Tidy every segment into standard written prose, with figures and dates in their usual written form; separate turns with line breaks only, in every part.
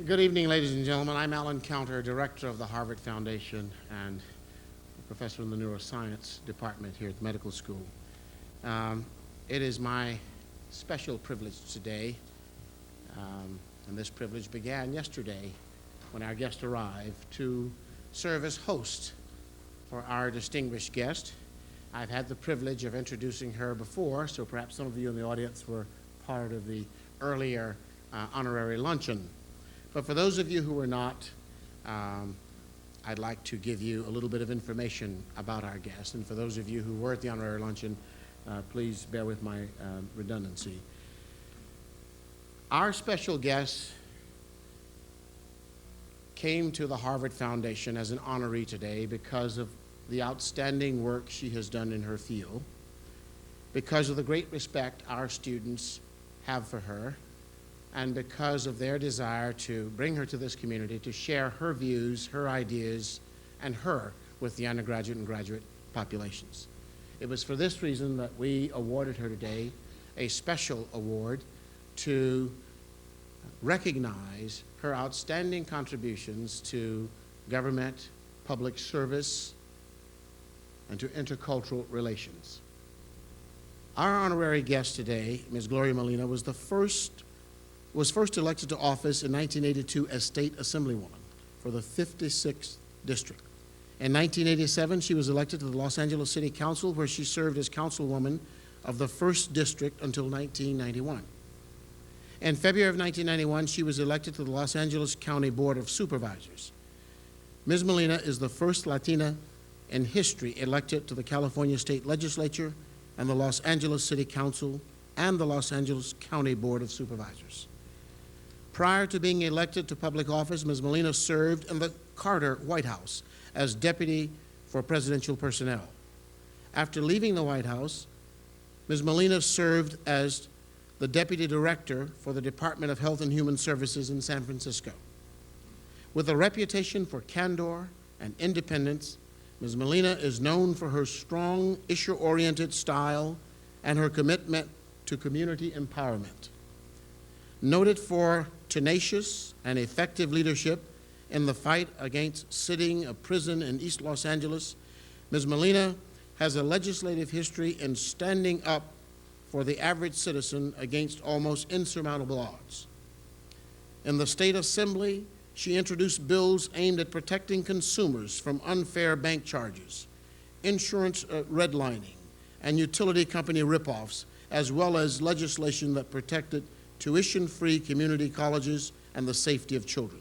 Good evening, ladies and gentlemen. I'm Alan Counter, director of the Harvard Foundation and a professor in the neuroscience department here at the medical school. It is my special privilege today, and this privilege began yesterday when our guest arrived, to serve as host for our distinguished guest. I've had the privilege of introducing her before, so perhaps some of you in the audience were part of the earlier honorary luncheon. But for those of you who were not, I'd like to give you a little bit of information about our guest. And for those of you who were at the honorary luncheon, please bear with my redundancy. Our special guest came to the Harvard Foundation as an honoree today because of the outstanding work she has done in her field, because of the great respect our students have for her, and because of their desire to bring her to this community to share her views, her ideas, and her with the undergraduate and graduate populations. It was for this reason that we awarded her today a special award to recognize her outstanding contributions to government, public service, and to intercultural relations. Our honorary guest today, Ms. Gloria Molina, was first elected to office in 1982 as State Assemblywoman for the 56th District. In 1987, she was elected to the Los Angeles City Council, where she served as councilwoman of the 1st District until 1991. In February of 1991, she was elected to the Los Angeles County Board of Supervisors. Ms. Molina is the first Latina in history elected to the California State Legislature and the Los Angeles City Council and the Los Angeles County Board of Supervisors. Prior to being elected to public office, Ms. Molina served in the Carter White House as Deputy for Presidential Personnel. After leaving the White House, Ms. Molina served as the Deputy Director for the Department of Health and Human Services in San Francisco. With a reputation for candor and independence, Ms. Molina is known for her strong, issue-oriented style and her commitment to community empowerment. Noted for tenacious and effective leadership in the fight against sitting a prison in East Los Angeles, Ms. Molina has a legislative history in standing up for the average citizen against almost insurmountable odds. In the State Assembly, she introduced bills aimed at protecting consumers from unfair bank charges, insurance redlining, and utility company ripoffs, as well as legislation that protected tuition-free community colleges and the safety of children.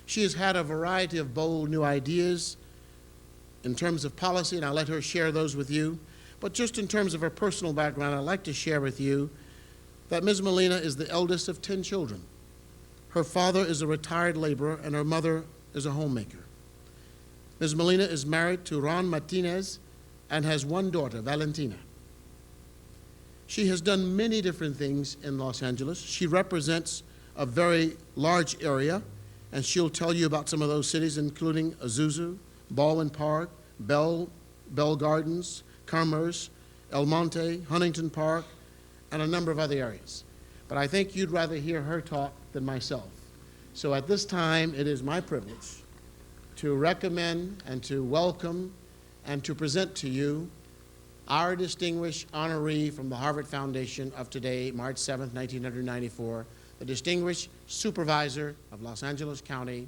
She has had a variety of bold new ideas in terms of policy, and I'll let her share those with you. But just in terms of her personal background, I'd like to share with you that Ms. Molina is the eldest of 10 children. Her father is a retired laborer, and her mother is a homemaker. Ms. Molina is married to Ron Martinez and has one daughter, Valentina. She has done many different things in Los Angeles. She represents a very large area, and she'll tell you about some of those cities, including Azusa, Baldwin Park, Bell Gardens, Commerce, El Monte, Huntington Park, and a number of other areas. But I think you'd rather hear her talk than myself. So at this time, it is my privilege to recommend and to welcome and to present to you our distinguished honoree from the Harvard Foundation of today, March 7th, 1994, the distinguished Supervisor of Los Angeles County,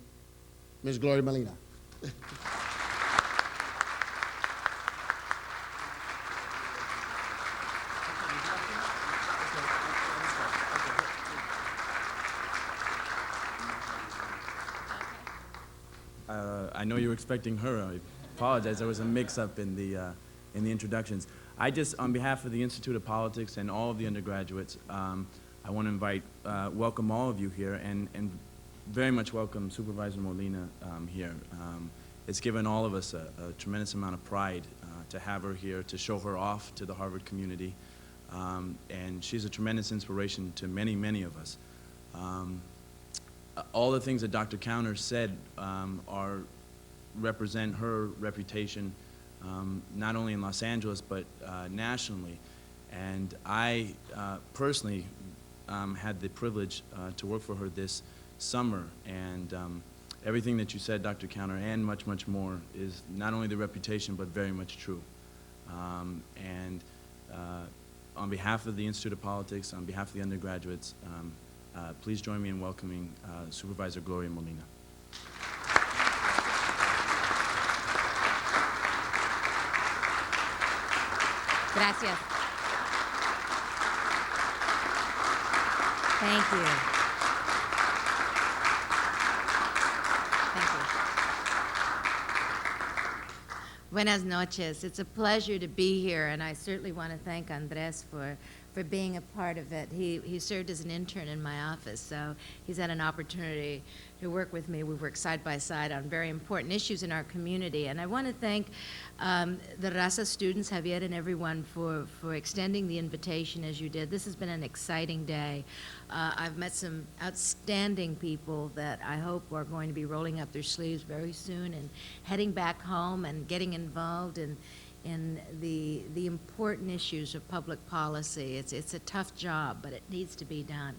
Ms. Gloria Molina.
I know you were expecting her. I apologize. There was a mix-up in the introductions. I just, on behalf of the Institute of Politics and all of the undergraduates, I want to welcome all of you here, and very much welcome Supervisor Molina here. It's given all of us a tremendous amount of pride to have her here, to show her off to the Harvard community, and she's a tremendous inspiration to many, many of us. All the things that Dr. Counter said represent her reputation, not only in Los Angeles, but nationally. And I personally had the privilege to work for her this summer, and everything that you said, Dr. Counter, and much, much more is not only the reputation, but very much true. On behalf of the Institute of Politics, on behalf of the undergraduates, please join me in welcoming Supervisor Gloria Molina.
Gracias. Thank you. Thank you. Buenas noches. It's a pleasure to be here, and I certainly want to thank Andres for being a part of it. He served as an intern in my office, so he's had an opportunity to work with me. We work side by side on very important issues in our community, and I want to thank the Raza students, Javier and everyone, for extending the invitation as you did. This has been an exciting day. I've met some outstanding people that I hope are going to be rolling up their sleeves very soon and heading back home and getting involved in the important issues of public policy. It's a tough job, but it needs to be done.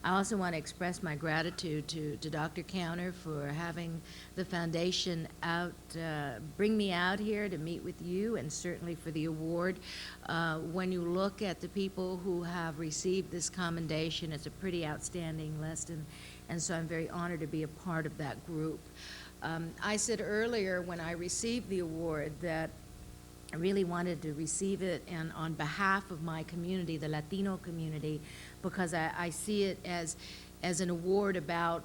I also want to express my gratitude to Dr. Counter for having the foundation bring me out here to meet with you, and certainly for the award. When you look at the people who have received this commendation, it's a pretty outstanding list, and so I'm very honored to be a part of that group. I said earlier when I received the award that I really wanted to receive it and on behalf of my community, the Latino community, because I see it as an award about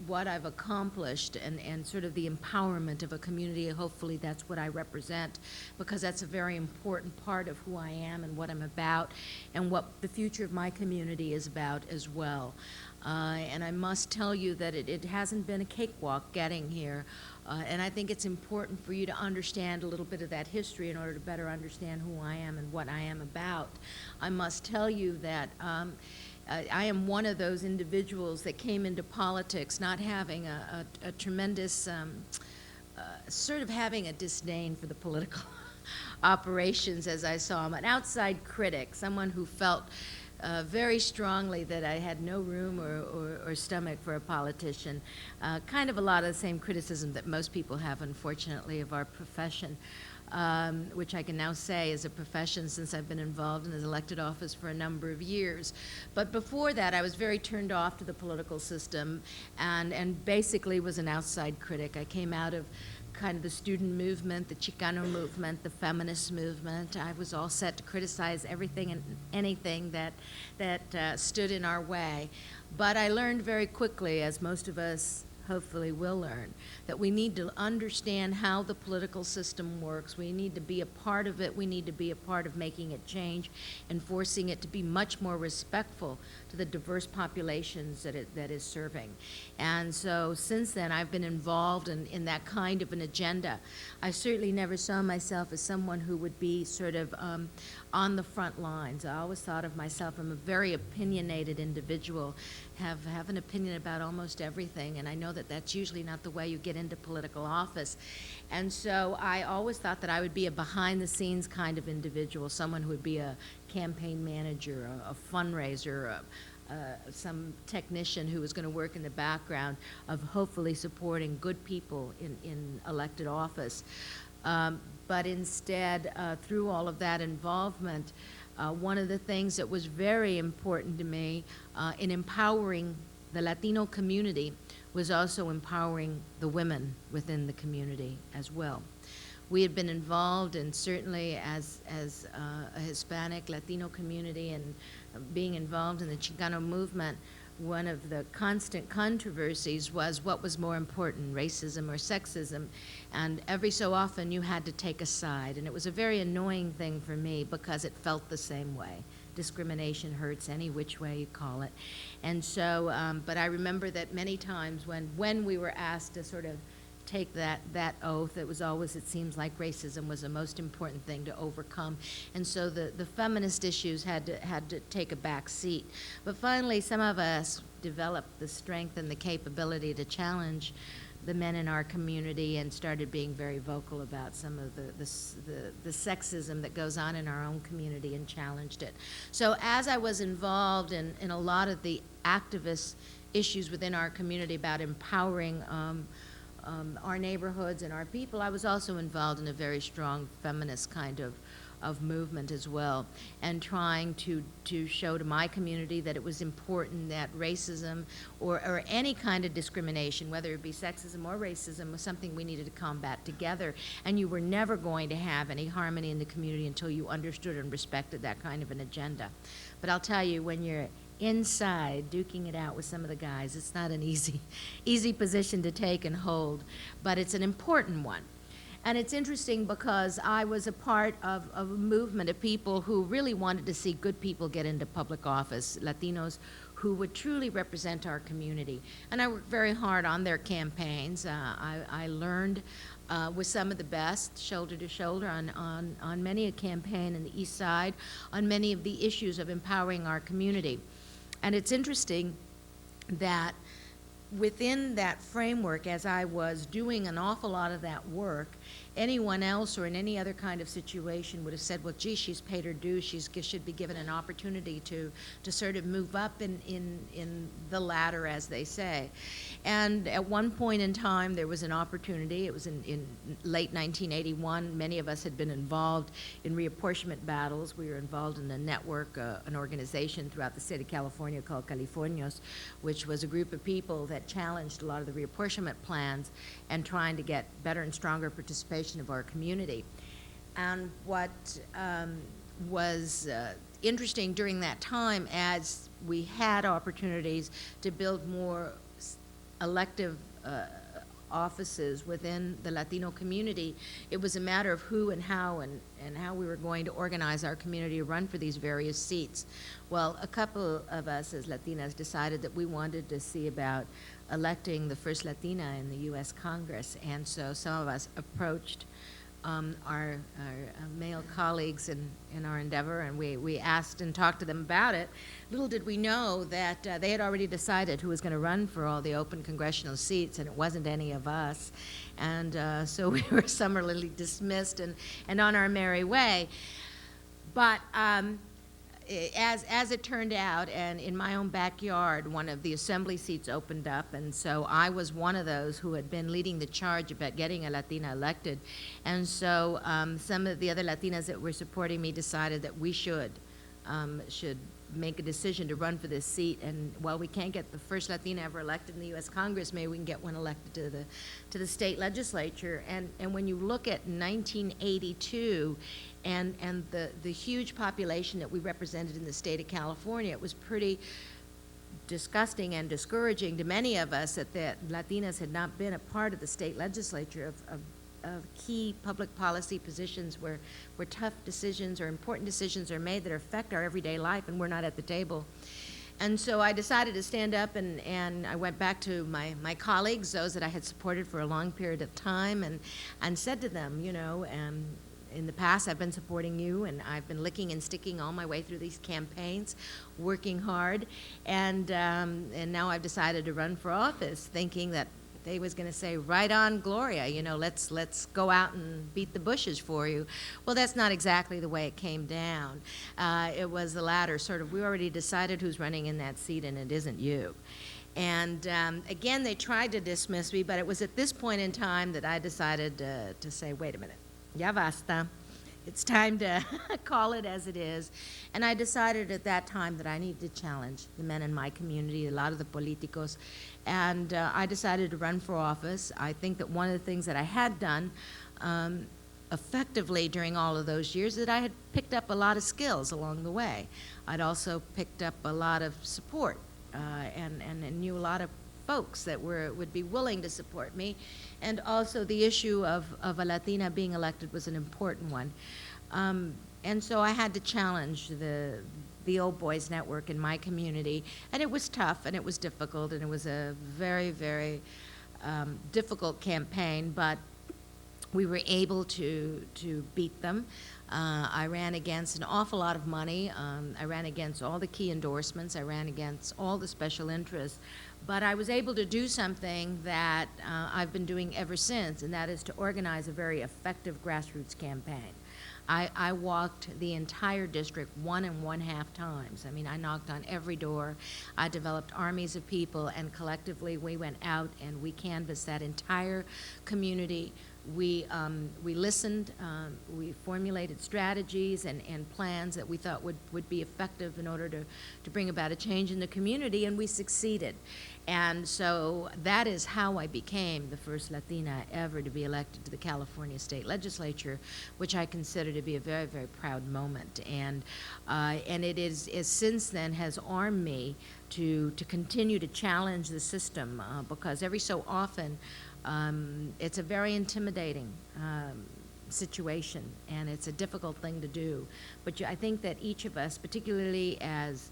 what I've accomplished and sort of the empowerment of a community. Hopefully that's what I represent, because that's a very important part of who I am and what I'm about and what the future of my community is about as well. And I must tell you that it hasn't been a cakewalk getting here. And I think it's important for you to understand a little bit of that history in order to better understand who I am and what I am about. I must tell you that I am one of those individuals that came into politics not having a tremendous, sort of having a disdain for the political operations as I saw them. An outside critic, someone who felt very strongly that I had no room or stomach for a politician. Kind of a lot of the same criticism that most people have, unfortunately, of our profession, which I can now say is a profession since I've been involved in this elected office for a number of years. But before that, I was very turned off to the political system and basically was an outside critic. I came out of kind of the student movement, the Chicano movement, the feminist movement. I was all set to criticize everything and anything that stood in our way. But I learned very quickly, as most of us hopefully will learn, that we need to understand how the political system works. We need to be a part of it. We need to be a part of making it change and forcing it to be much more respectful to the diverse populations that it is serving. And so since then, I've been involved in that kind of an agenda. I certainly never saw myself as someone who would be sort of on the front lines. I always thought of myself, I'm a very opinionated individual, have an opinion about almost everything, and I know that that's usually not the way you get into political office. And so I always thought that I would be a behind-the-scenes kind of individual, someone who would be a campaign manager, a fundraiser, some technician who was going to work in the background of hopefully supporting good people in elected office. But instead, through all of that involvement, one of the things that was very important to me in empowering the Latino community was also empowering the women within the community as well. We had been involved, and certainly as a Hispanic Latino community and being involved in the Chicano movement, one of the constant controversies was what was more important, racism or sexism, and every so often you had to take a side, and it was a very annoying thing for me because it felt the same way. Discrimination hurts any which way you call it. And so, but I remember that many times when we were asked to sort of take that oath, it was always, it seems like racism was the most important thing to overcome. And so the feminist issues had to take a back seat. But finally, some of us developed the strength and the capability to challenge the men in our community and started being very vocal about some of the sexism that goes on in our own community and challenged it. So as I was involved in a lot of the activist issues within our community about empowering our neighborhoods and our people, I was also involved in a very strong feminist kind of movement as well, and trying to show to my community that it was important that racism or any kind of discrimination, whether it be sexism or racism, was something we needed to combat together, and you were never going to have any harmony in the community until you understood and respected that kind of an agenda. But I'll tell you, when you're inside duking it out with some of the guys, it's not an easy position to take and hold, but it's an important one. And it's interesting because I was a part of a movement of people who really wanted to see good people get into public office, Latinos who would truly represent our community. And I worked very hard on their campaigns. I learned with some of the best, shoulder to shoulder, on many a campaign in the East Side, on many of the issues of empowering our community. And it's interesting that within that framework, as I was doing an awful lot of that work, anyone else or in any other kind of situation would have said, well, gee, she's paid her dues, she should be given an opportunity to sort of move up in the ladder, as they say. And at one point in time, there was an opportunity. It was in late 1981. Many of us had been involved in reapportionment battles. We were involved in a network, an organization throughout the state of California called Californios, which was a group of people that challenged a lot of the reapportionment plans and trying to get better and stronger participation of our community. And what was interesting during that time, as we had opportunities to build more elective offices within the Latino community, it was a matter of who and how we were going to organize our community to run for these various seats. Well, a couple of us as Latinas decided that we wanted to see about electing the first Latina in the U.S. Congress, and so some of us approached our male colleagues in our endeavor, and we asked and talked to them about it. Little did we know that they had already decided who was going to run for all the open congressional seats, and it wasn't any of us. And so we were summarily dismissed and on our merry way. But as it turned out, and in my own backyard, one of the assembly seats opened up, and so I was one of those who had been leading the charge about getting a Latina elected. And so some of the other Latinas that were supporting me decided that we should make a decision to run for this seat. And while we can't get the first Latina ever elected in the U.S. Congress, maybe we can get one elected to the state legislature. And when you look at 1982 and the huge population that we represented in the state of California, it was pretty disgusting and discouraging to many of us that Latinas had not been a part of the state legislature of key public policy positions where tough decisions or important decisions are made that affect our everyday life, and we're not at the table. And so I decided to stand up, and I went back to my colleagues, those that I had supported for a long period of time, and said to them, you know, in the past I've been supporting you, and I've been licking and sticking all my way through these campaigns, working hard, and now I've decided to run for office, thinking that they was going to say, right on, Gloria, you know, let's go out and beat the bushes for you. Well, that's not exactly the way it came down. It was the latter, sort of, we already decided who's running in that seat, and it isn't you. And again, they tried to dismiss me, but it was at this point in time that I decided to say, wait a minute, ya basta. It's time to call it as it is. And I decided at that time that I needed to challenge the men in my community, a lot of the politicos, and I decided to run for office. I think that one of the things that I had done effectively during all of those years is that I had picked up a lot of skills along the way. I'd also picked up a lot of support and knew a lot of folks that would be willing to support me. And also the issue of a Latina being elected was an important one. And so I had to challenge the Old Boys Network in my community. And it was tough, and it was difficult, and it was a very, very difficult campaign, but we were able to beat them. I ran against an awful lot of money. I ran against all the key endorsements. I ran against all the special interests. But I was able to do something that I've been doing ever since, and that is to organize a very effective grassroots campaign. I walked the entire district 1.5 times. I mean, I knocked on every door. I developed armies of people, and collectively we went out and we canvassed that entire community. We listened, we formulated strategies and plans that we thought would be effective in order to bring about a change in the community, and we succeeded. And so that is how I became the first Latina ever to be elected to the California State Legislature, which I consider to be a very, very proud moment. And it is since then has armed me to continue to challenge the system, because every so often it's a very intimidating situation, and it's a difficult thing to do. But I think that each of us, particularly as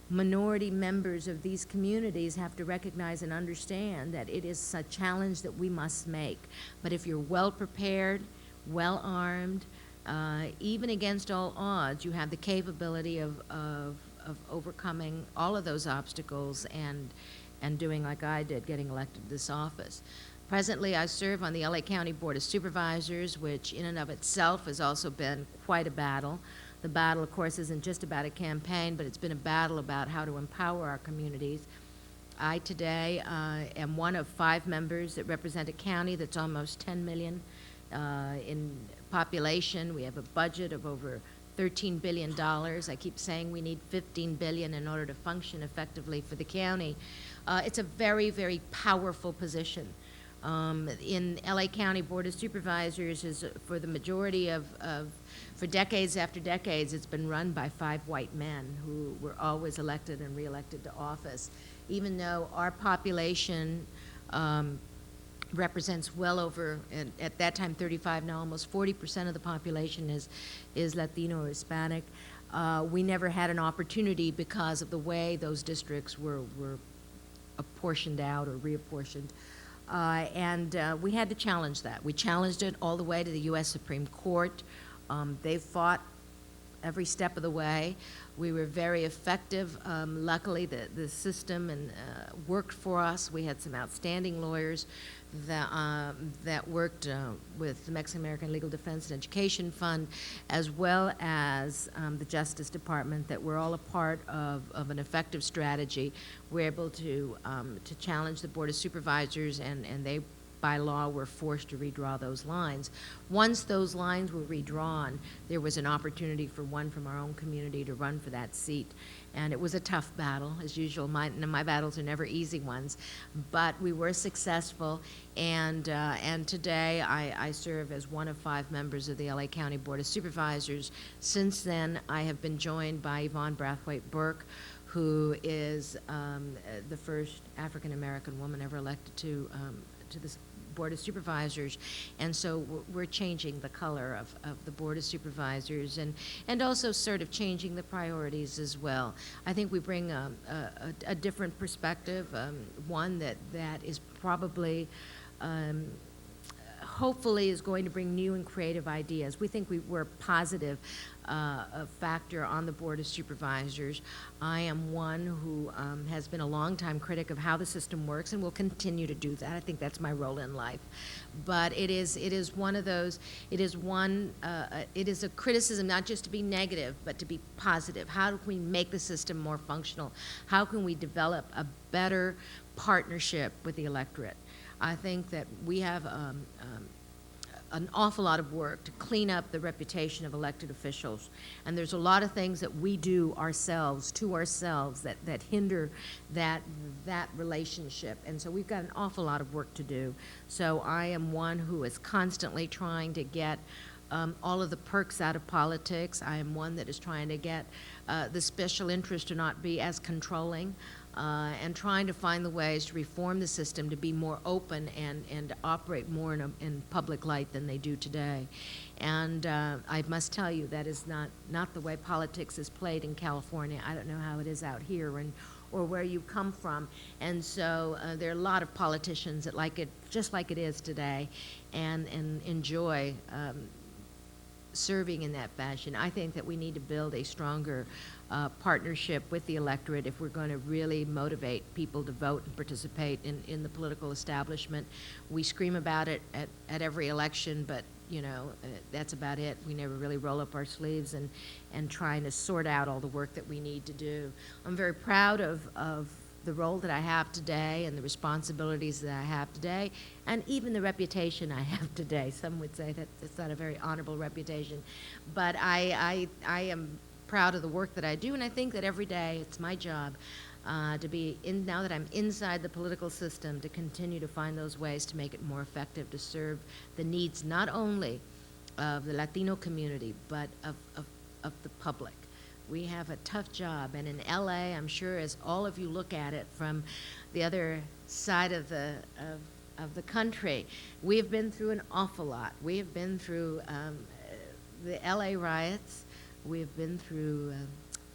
minority members of these communities, have to recognize and understand that it is a challenge that we must make. But if you're well prepared, well armed, even against all odds, you have the capability of overcoming all of those obstacles and doing like I did, getting elected to this office. Presently, I serve on the LA County Board of Supervisors, which in and of itself has also been quite a battle. The battle, of course, isn't just about a campaign, but it's been a battle about how to empower our communities. I today am one of 5 members that represent a county that's almost 10 million in population. We have a budget of over $13 billion. I keep saying we need $15 billion in order to function effectively for the county. It's a very, very powerful position. In LA County Board of Supervisors is for the majority for decades after decades, it's been run by 5 white men who were always elected and reelected to office. Even though our population represents well over, at that time 35, now almost 40% of the population is Latino or Hispanic, we never had an opportunity because of the way those districts were apportioned out or reapportioned. We had to challenge that. We challenged it all the way to the U.S. Supreme Court. They fought every step of the way. We were very effective. Luckily, the system worked for us. We had some outstanding lawyers that worked with the Mexican American Legal Defense and Education Fund, as well as the Justice Department, that were all a part of an effective strategy. We're able to challenge the Board of Supervisors, and they, by law, were forced to redraw those lines. Once those lines were redrawn, there was an opportunity for one from our own community to run for that seat. And it was a tough battle, as usual. My battles are never easy ones, but we were successful. And today I serve as one of 5 members of the LA County Board of Supervisors. Since then, I have been joined by Yvonne Brathwaite Burke, who is the first African American woman ever elected to this Board of Supervisors, and so we're changing the color of the Board of Supervisors and also sort of changing the priorities as well. I think we bring a different perspective, one that is probably hopefully is going to bring new and creative ideas. We think we're a positive factor on the Board of Supervisors. I am one who has been a longtime critic of how the system works and will continue to do that. I think that's my role in life. But it is one of those, it is a criticism not just to be negative, but to be positive. How can we make the system more functional? How can we develop a better partnership with the electorate? I think that we have an awful lot of work to clean up the reputation of elected officials. And there's a lot of things that we do ourselves, to ourselves, that hinder that relationship. And so we've got an awful lot of work to do. So I am one who is constantly trying to get all of the perks out of politics. I am one that is trying to get the special interest to not be as controlling. And trying to find the ways to reform the system to be more open and to operate more in public light than they do today. And I must tell you, that is not the way politics is played in California. I don't know how it is out here or where you come from. And so there are a lot of politicians that like it just like it is today and enjoy serving in that fashion. I think that we need to build a stronger partnership with the electorate if we're going to really motivate people to vote and participate in the political establishment. We scream about it at every election, but you know, that's about it. We never really roll up our sleeves and trying to sort out all the work that we need to do. I'm very proud of the role that I have today and the responsibilities that I have today, and even the reputation I have today. Some would say that it's not a very honorable reputation, but I am proud of the work that I do, and I think that every day it's my job to be in, now that I'm inside the political system, to continue to find those ways to make it more effective, to serve the needs not only of the Latino community, but of the public. We have a tough job, and in LA, I'm sure as all of you look at it from the other side of the country, we have been through an awful lot. We have been through the LA riots, we have been through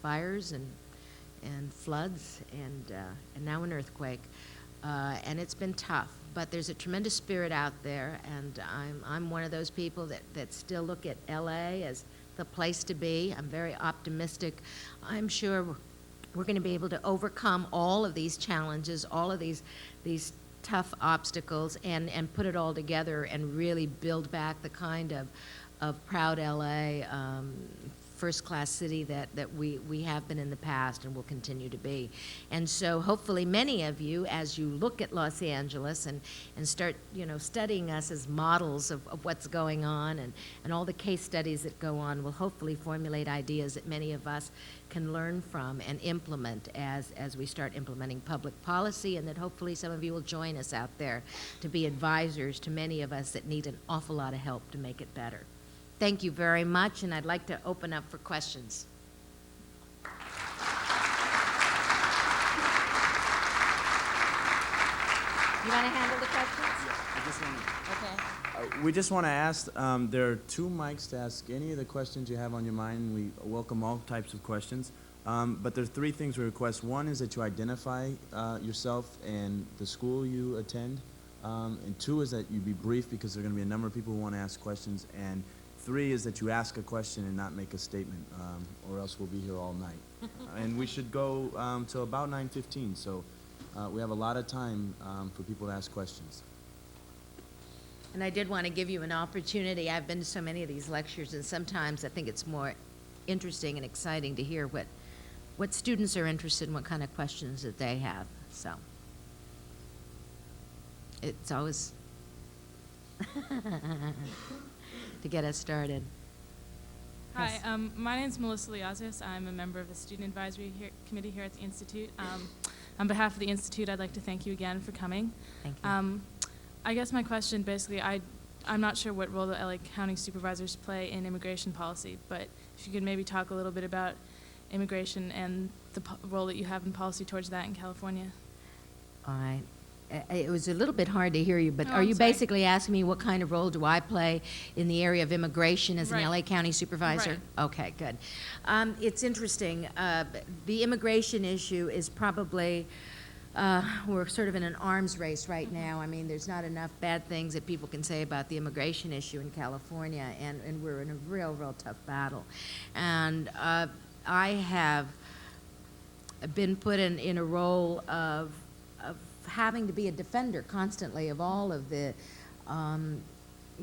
fires and floods and now an earthquake, and it's been tough. But there's a tremendous spirit out there, and I'm one of those people that still look at LA as the place to be. I'm very optimistic. I'm sure we're going to be able to overcome all of these challenges, all of these tough obstacles, and put it all together and really build back the kind of proud LA, first-class city that we have been in the past and will continue to be. And so hopefully many of you, as you look at Los Angeles and start, you know, studying us as models of what's going on and all the case studies that go on, will hopefully formulate ideas that many of us can learn from and implement as we start implementing public policy, and that hopefully some of you will join us out there to be advisors to many of us that need an awful lot of help to make it better. Thank you very much, and I'd like to open up for questions. You want to handle the questions?
Yeah,
Okay.
we just want to ask, there are 2 mics to ask any of the questions you have on your mind. We welcome all types of questions. But there are 3 things we request. One is that you identify yourself and the school you attend. And 2 is that you be brief, because there are going to be a number of people who want to ask questions. And 3 is that you ask a question and not make a statement, or else we'll be here all night. And we should go till about 9:15, so we have a lot of time for people to ask questions.
And I did want to give you an opportunity. I've been to so many of these lectures, and sometimes I think it's more interesting and exciting to hear what students are interested in, what kind of questions that they have. So it's always to get us started.
Hi,
Yes.
My name is Melissa Liazis. I'm a member of the Student Advisory Committee here at the Institute. On behalf of the Institute, I'd like to thank you again for coming.
Thank you.
I guess my question, basically, I'm not sure what role the LA County Supervisors play in immigration policy, but if you could maybe talk a little bit about immigration and the role that you have in policy towards that in California.
All right. It was a little bit hard to hear you, but
Oh,
are you
I'm sorry.
basically asking me what kind of role do I play in the area of immigration as an
Right.
LA County Supervisor?
Right.
Okay, good. It's interesting. The immigration issue is probably, we're sort of in an arms race right now. I mean, there's not enough bad things that people can say about the immigration issue in California, and we're in a real tough battle. And I have been put in a role of having to be a defender constantly of all of the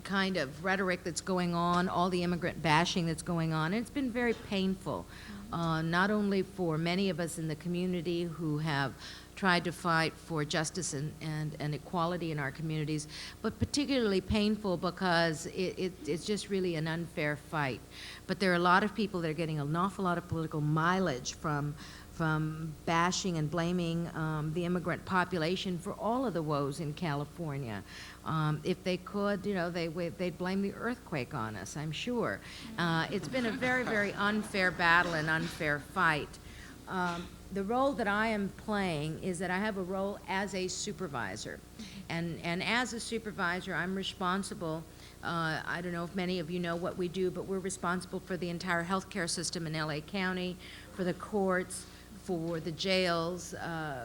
kind of rhetoric that's going on, all the immigrant bashing that's going on. And it's been very painful, not only for many of us in the community who have tried to fight for justice and equality in our communities, but particularly painful because it's just really an unfair fight. But there are a lot of people that are getting an awful lot of political mileage from bashing and blaming the immigrant population for all of the woes in California. If they could, you know, they'd blame the earthquake on us, I'm sure. It's been a very unfair battle and unfair fight. The role that I am playing is that I have a role as a supervisor. And as a supervisor, I'm responsible. I don't know if many of you know what we do, but we're responsible for the entire healthcare system in LA County, for the courts, for the jails,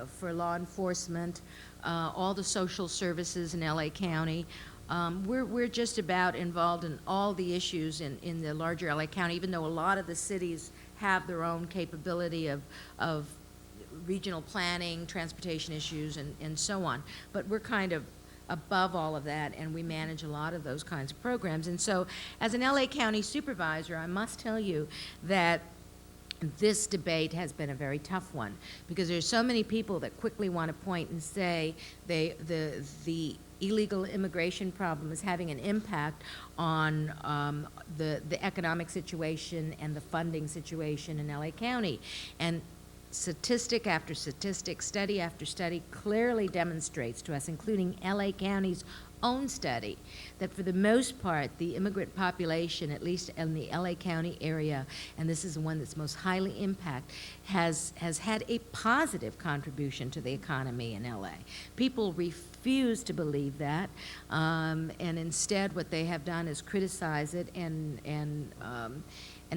for law enforcement, all the social services in LA County. We're just about involved in all the issues in the larger LA County, even though a lot of the cities have their own capability of regional planning, transportation issues, and so on. But we're kind of above all of that, and we manage a lot of those kinds of programs. And so, as an LA County supervisor, I must tell you that this debate has been a very tough one, because there's so many people that quickly want to point and say the illegal immigration problem is having an impact on the economic situation and the funding situation in LA County. And statistic after statistic, study after study clearly demonstrates to us, including LA County's own study, that for the most part, the immigrant population, at least in the LA County area, and this is the one that's most highly impacted, has had a positive contribution to the economy in LA. People refuse to believe that, and instead what they have done is criticize it and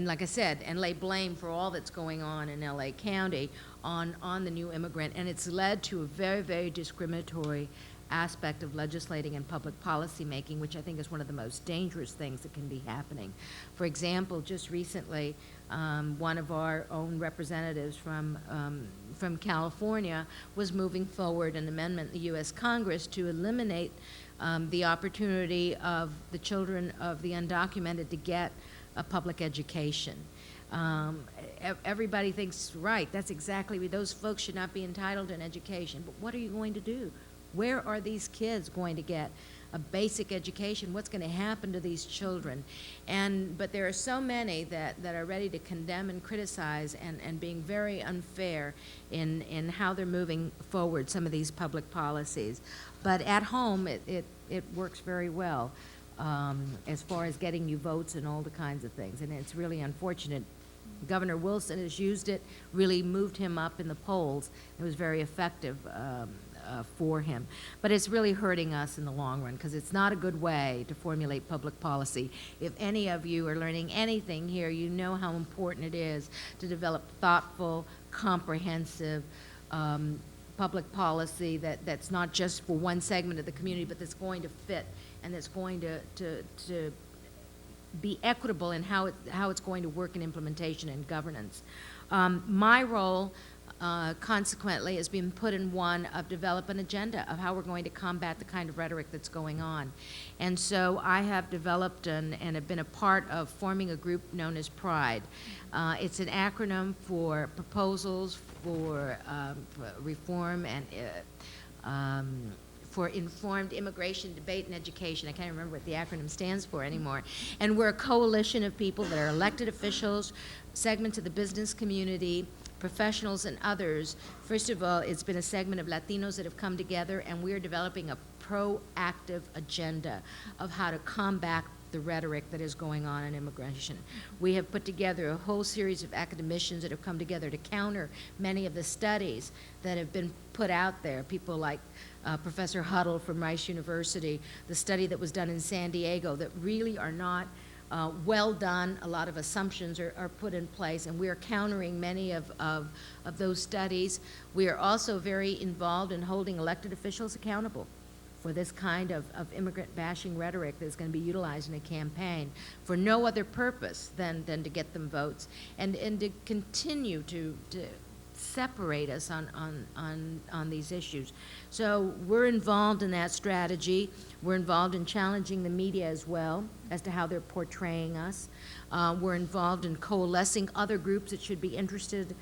like I said, and lay blame for all that's going on in LA County on the new immigrant, and it's led to a very, very discriminatory aspect of legislating and public policy making, which I think is one of the most dangerous things that can be happening. For example, just recently, one of our own representatives from California was moving forward an amendment in the U.S. Congress to eliminate the opportunity of the children of the undocumented to get a public education. Everybody thinks, right, that's exactly, those folks should not be entitled to an education, but what are you going to do? Where are these kids going to get a basic education? What's going to happen to these children? But there are so many that are ready to condemn and criticize and being very unfair in how they're moving forward some of these public policies. But at home, it works very well as far as getting you votes and all the kinds of things. And it's really unfortunate. Governor Wilson has used it, really moved him up in the polls. It was very effective for him. But it's really hurting us in the long run, because it's not a good way to formulate public policy. If any of you are learning anything here, you know how important it is to develop thoughtful, comprehensive public policy that's not just for one segment of the community, but that's going to fit and that's going to be equitable in how it's going to work in implementation and governance. My role, consequently, has been put in one of develop an agenda of how we're going to combat the kind of rhetoric that's going on. And so I have developed and have been a part of forming a group known as PRIDE. It's an acronym for Proposals for Reform and for Informed Immigration, Debate, and Education. I can't remember what the acronym stands for anymore. And we're a coalition of people that are elected officials, segments of the business community, professionals, and others. First of all, it's been a segment of Latinos that have come together, and we're developing a proactive agenda of how to combat the rhetoric that is going on in immigration. We have put together a whole series of academicians that have come together to counter many of the studies that have been put out there. People like Professor Huddle from Rice University, the study that was done in San Diego that really are not well done. A lot of assumptions are put in place, and we are countering many of those studies. We are also very involved in holding elected officials accountable for this kind of immigrant bashing rhetoric that's going to be utilized in a campaign for no other purpose than to get them votes and to continue to separate us on these issues. So we're involved in that strategy. We're involved in challenging the media as well as to how they're portraying us. We're involved in coalescing other groups that should be interested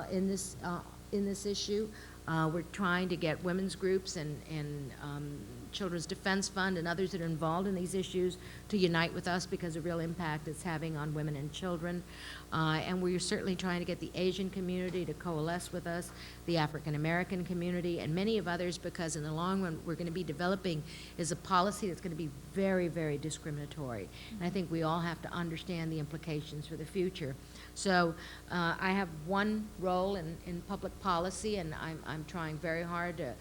in this issue. We're trying to get women's groups and Children's Defense Fund and others that are involved in these issues to unite with us because of the real impact it's having on women and children. And we're certainly trying to get the Asian community to coalesce with us, the African American community, and many of others, because in the long run, we're going to be developing is a policy that's going to be very, very discriminatory. And I think we all have to understand the implications for the future. So I have one role in public policy, and I'm trying very hard to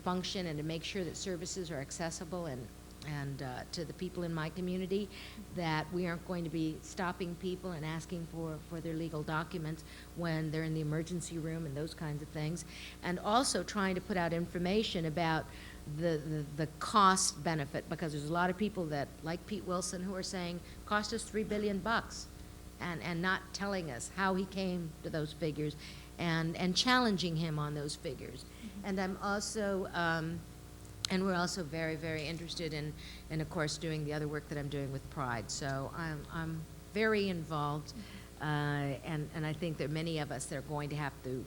function and to make sure that services are accessible and to the people in my community, that we aren't going to be stopping people and asking for their legal documents when they're in the emergency room and those kinds of things. And also trying to put out information about the cost benefit, because there's a lot of people that, like Pete Wilson, who are saying, cost us $3 billion, and not telling us how he came to those figures, and challenging him on those figures. And I'm also, and we're also very, very interested in, of course, doing the other work that I'm doing with Pride. So I'm very involved, and I think there are many of us that are going to have to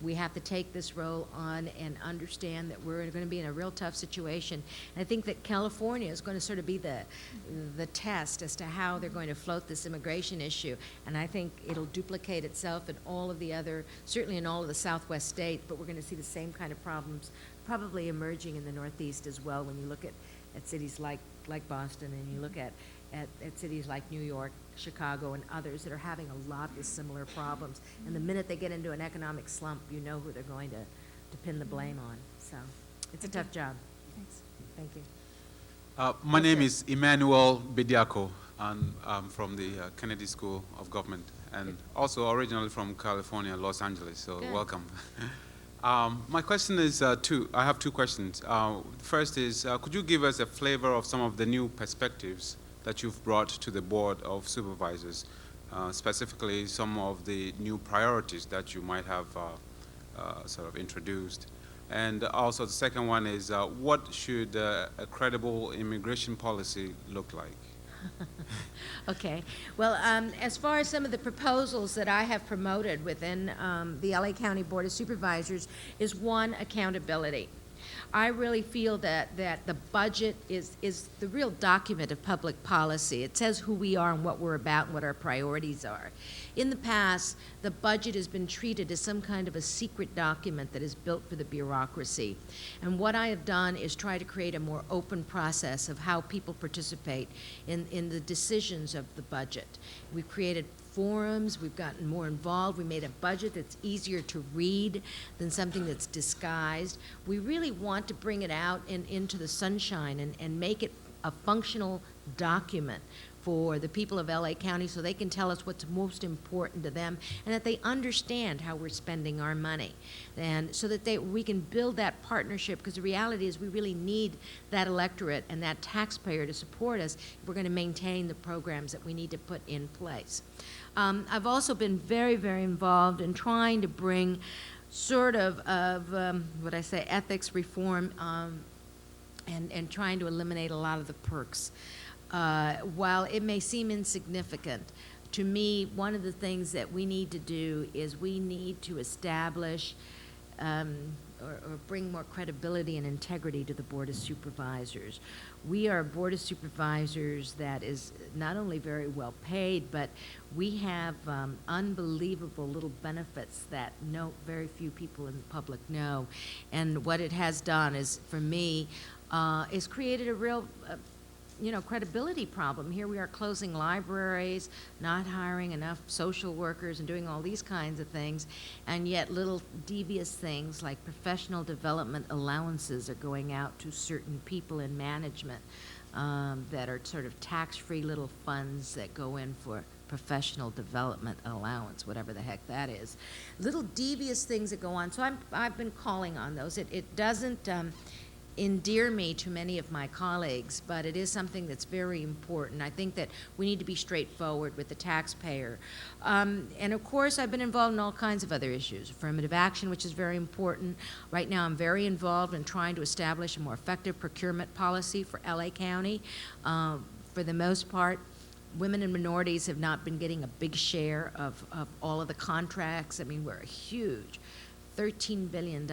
we have to take this role on and understand that we're going to be in a real tough situation. And I think that California is going to sort of be the test as to how they're going to float this immigration issue. And I think it'll duplicate itself in all of the other, certainly in all of the Southwest states, but we're going to see the same kind of problems probably emerging in the Northeast as well when you look at cities like Boston, and you look at cities like New York, Chicago, and others that are having a lot of similar problems. And the minute they get into an economic slump, you know who they're going to pin the blame on. So it's a tough job.
Thanks.
Thank you.
My name is Emmanuel Bediako, and I'm from the Kennedy School of Government, and also originally from California, Los Angeles, so
Good.
welcome. My question is I have two questions. First is, could you give us a flavor of some of the new perspectives that you've brought to the Board of Supervisors, specifically some of the new priorities that you might have sort of introduced? And also the second one is, what should a credible immigration policy look like?
Okay. Well, as far as some of the proposals that I have promoted within the LA County Board of Supervisors is one, accountability. I really feel that the budget is the real document of public policy. It says who we are and what we're about and what our priorities are. In the past, the budget has been treated as some kind of a secret document that is built for the bureaucracy. And what I have done is try to create a more open process of how people participate in the decisions of the budget. We've created forums, we've gotten more involved, we made a budget that's easier to read than something that's disguised. We really want to bring it out into the sunshine and make it a functional document for the people of LA County so they can tell us what's most important to them and that they understand how we're spending our money. And so that we can build that partnership, because the reality is we really need that electorate and that taxpayer to support us if we're going to maintain the programs that we need to put in place. I've also been very, very involved in trying to bring sort of what I say, ethics reform and trying to eliminate a lot of the perks. While it may seem insignificant, to me, one of the things that we need to do is we need to establish or bring more credibility and integrity to the Board of Supervisors. We are a Board of Supervisors that is not only very well paid, but we have unbelievable little benefits that very few people in the public know. And what it has done is, for me, is created a real credibility problem. Here we are closing libraries, not hiring enough social workers, and doing all these kinds of things, and yet little devious things like professional development allowances are going out to certain people in management that are sort of tax-free little funds that go in for professional development allowance, whatever the heck that is. Little devious things that go on. So I've been calling on those. It doesn't endear me to many of my colleagues, but it is something that's very important. I think that we need to be straightforward with the taxpayer. And of course, I've been involved in all kinds of other issues. Affirmative action, which is very important. Right now, I'm very involved in trying to establish a more effective procurement policy for LA County. For the most part, women and minorities have not been getting a big share of all of the contracts. I mean, we're a huge $13 billion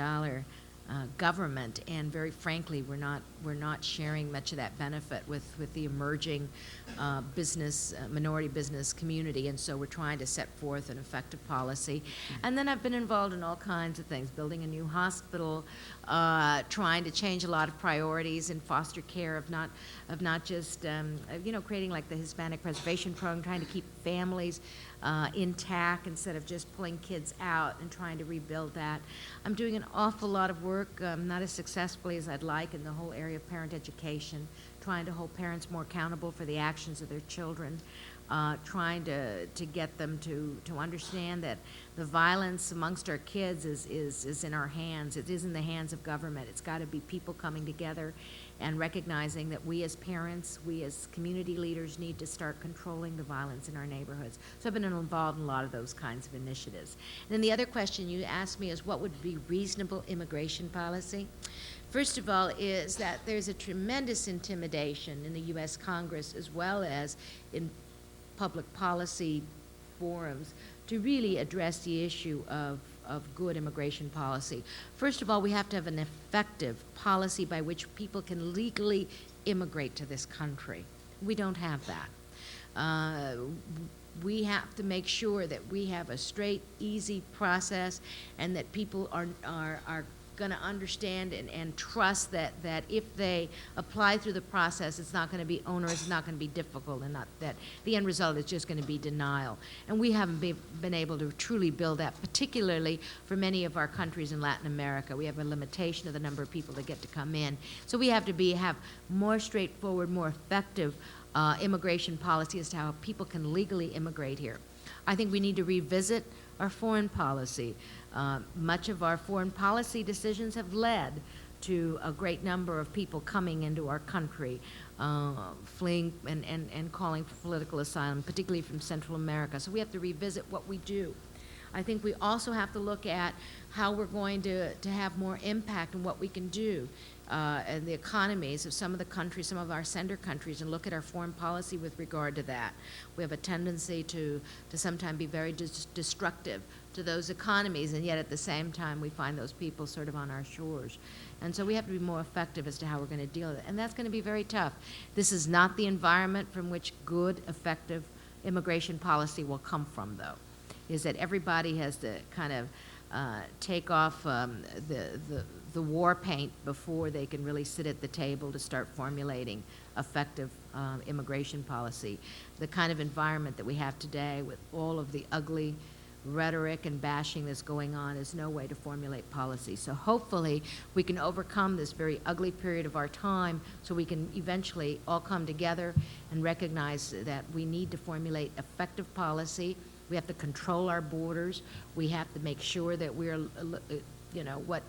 government, and very frankly, we're not sharing much of that benefit with the emerging minority business community, and so we're trying to set forth an effective policy. And then I've been involved in all kinds of things, building a new hospital, trying to change a lot of priorities in foster care of not just creating like the Hispanic Preservation Program, trying to keep families intact instead of just pulling kids out and trying to rebuild that. I'm doing an awful lot of work, not as successfully as I'd like, in the whole area of parent education, trying to hold parents more accountable for the actions of their children. trying to get them to understand that the violence amongst our kids is in our hands. It is in the hands of government. It's got to be people coming together and recognizing that we as parents, we as community leaders need to start controlling the violence in our neighborhoods. So I've been involved in a lot of those kinds of initiatives. And then the other question you asked me is what would be reasonable immigration policy? First of all is that there's a tremendous intimidation in the U.S. Congress as well as in public policy forums to really address the issue of good immigration policy. First of all, we have to have an effective policy by which people can legally immigrate to this country. We don't have that. We have to make sure that we have a straight, easy process and that people are going to understand and trust that if they apply through the process, it's not going to be onerous, it's not going to be difficult, and not that the end result is just going to be denial. And we haven't been able to truly build that, particularly for many of our countries in Latin America. We have a limitation of the number of people that get to come in. So we have to have more straightforward, more effective immigration policy as to how people can legally immigrate here. I think we need to revisit our foreign policy. Much of our foreign policy decisions have led to a great number of people coming into our country, fleeing and calling for political asylum, particularly from Central America. So we have to revisit what we do. I think we also have to look at how we're going to have more impact on what we can do in the economies of some of the countries, some of our sender countries, and look at our foreign policy with regard to that. We have a tendency to sometimes be very destructive to those economies, and yet at the same time we find those people sort of on our shores. And so we have to be more effective as to how we're going to deal with it. And that's going to be very tough. This is not the environment from which good, effective immigration policy will come from, though, is that everybody has to kind of take off the war paint before they can really sit at the table to start formulating effective immigration policy. The kind of environment that we have today with all of the ugly rhetoric and bashing that's going on is no way to formulate policy. So hopefully we can overcome this very ugly period of our time so we can eventually all come together and recognize that we need to formulate effective policy. We have to control our borders. We have to make sure that we're, what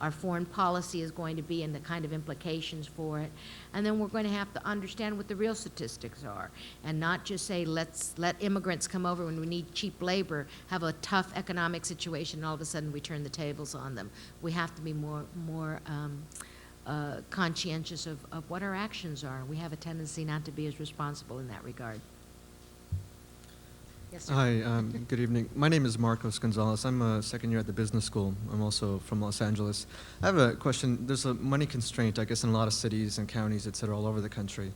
our foreign policy is going to be and the kind of implications for it. And then we're going to have to understand what the real statistics are and not just say, let's let immigrants come over when we need cheap labor, have a tough economic situation, and all of a sudden we turn the tables on them. We have to be more conscientious of what our actions are. We have a tendency not to be as responsible in that regard. Yes, sir.
Hi, good evening. My name is Marcos Gonzalez. I'm a second year at the business school. I'm also from Los Angeles. I have a question. There's a money constraint, I guess, in a lot of cities and counties, et cetera, all over the country,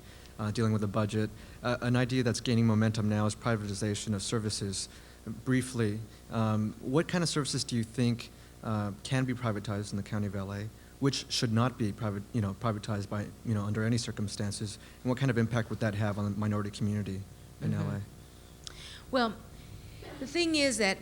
dealing with the budget. An idea that's gaining momentum now is privatization of services. Briefly, what kind of services do you think can be privatized in the County of LA? Which should not be privatized by, under any circumstances? And what kind of impact would that have on the minority community in LA?
Well, the thing is that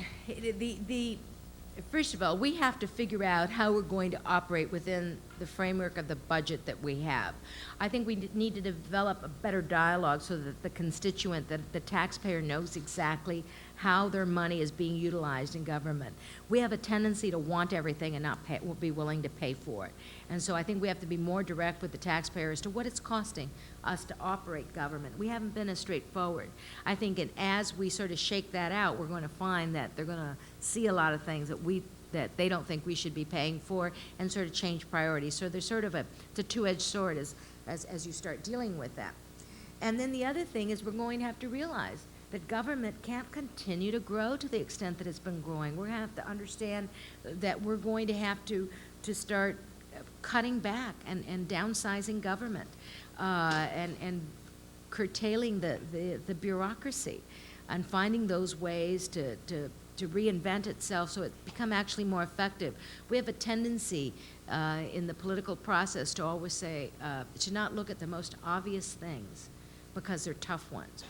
first of all, we have to figure out how we're going to operate within the framework of the budget that we have. I think we need to develop a better dialogue so that the constituent, that the taxpayer knows exactly how their money is being utilized in government. We have a tendency to want everything and not be willing to pay for it. And so I think we have to be more direct with the taxpayer as to what it's costing us to operate government. We haven't been as straightforward. I think as we sort of shake that out, we're going to find that they're going to see a lot of things that they don't think we should be paying for and sort of change priorities. So there's sort of it's a two-edged sword as you start dealing with that. And then the other thing is we're going to have to realize that government can't continue to grow to the extent that it's been growing. We're going to have to understand that we're going to have to start cutting back and downsizing government and curtailing the bureaucracy and finding those ways to reinvent itself so it become actually more effective. We have a tendency in the political process to always say, to not look at the most obvious things because they're tough ones.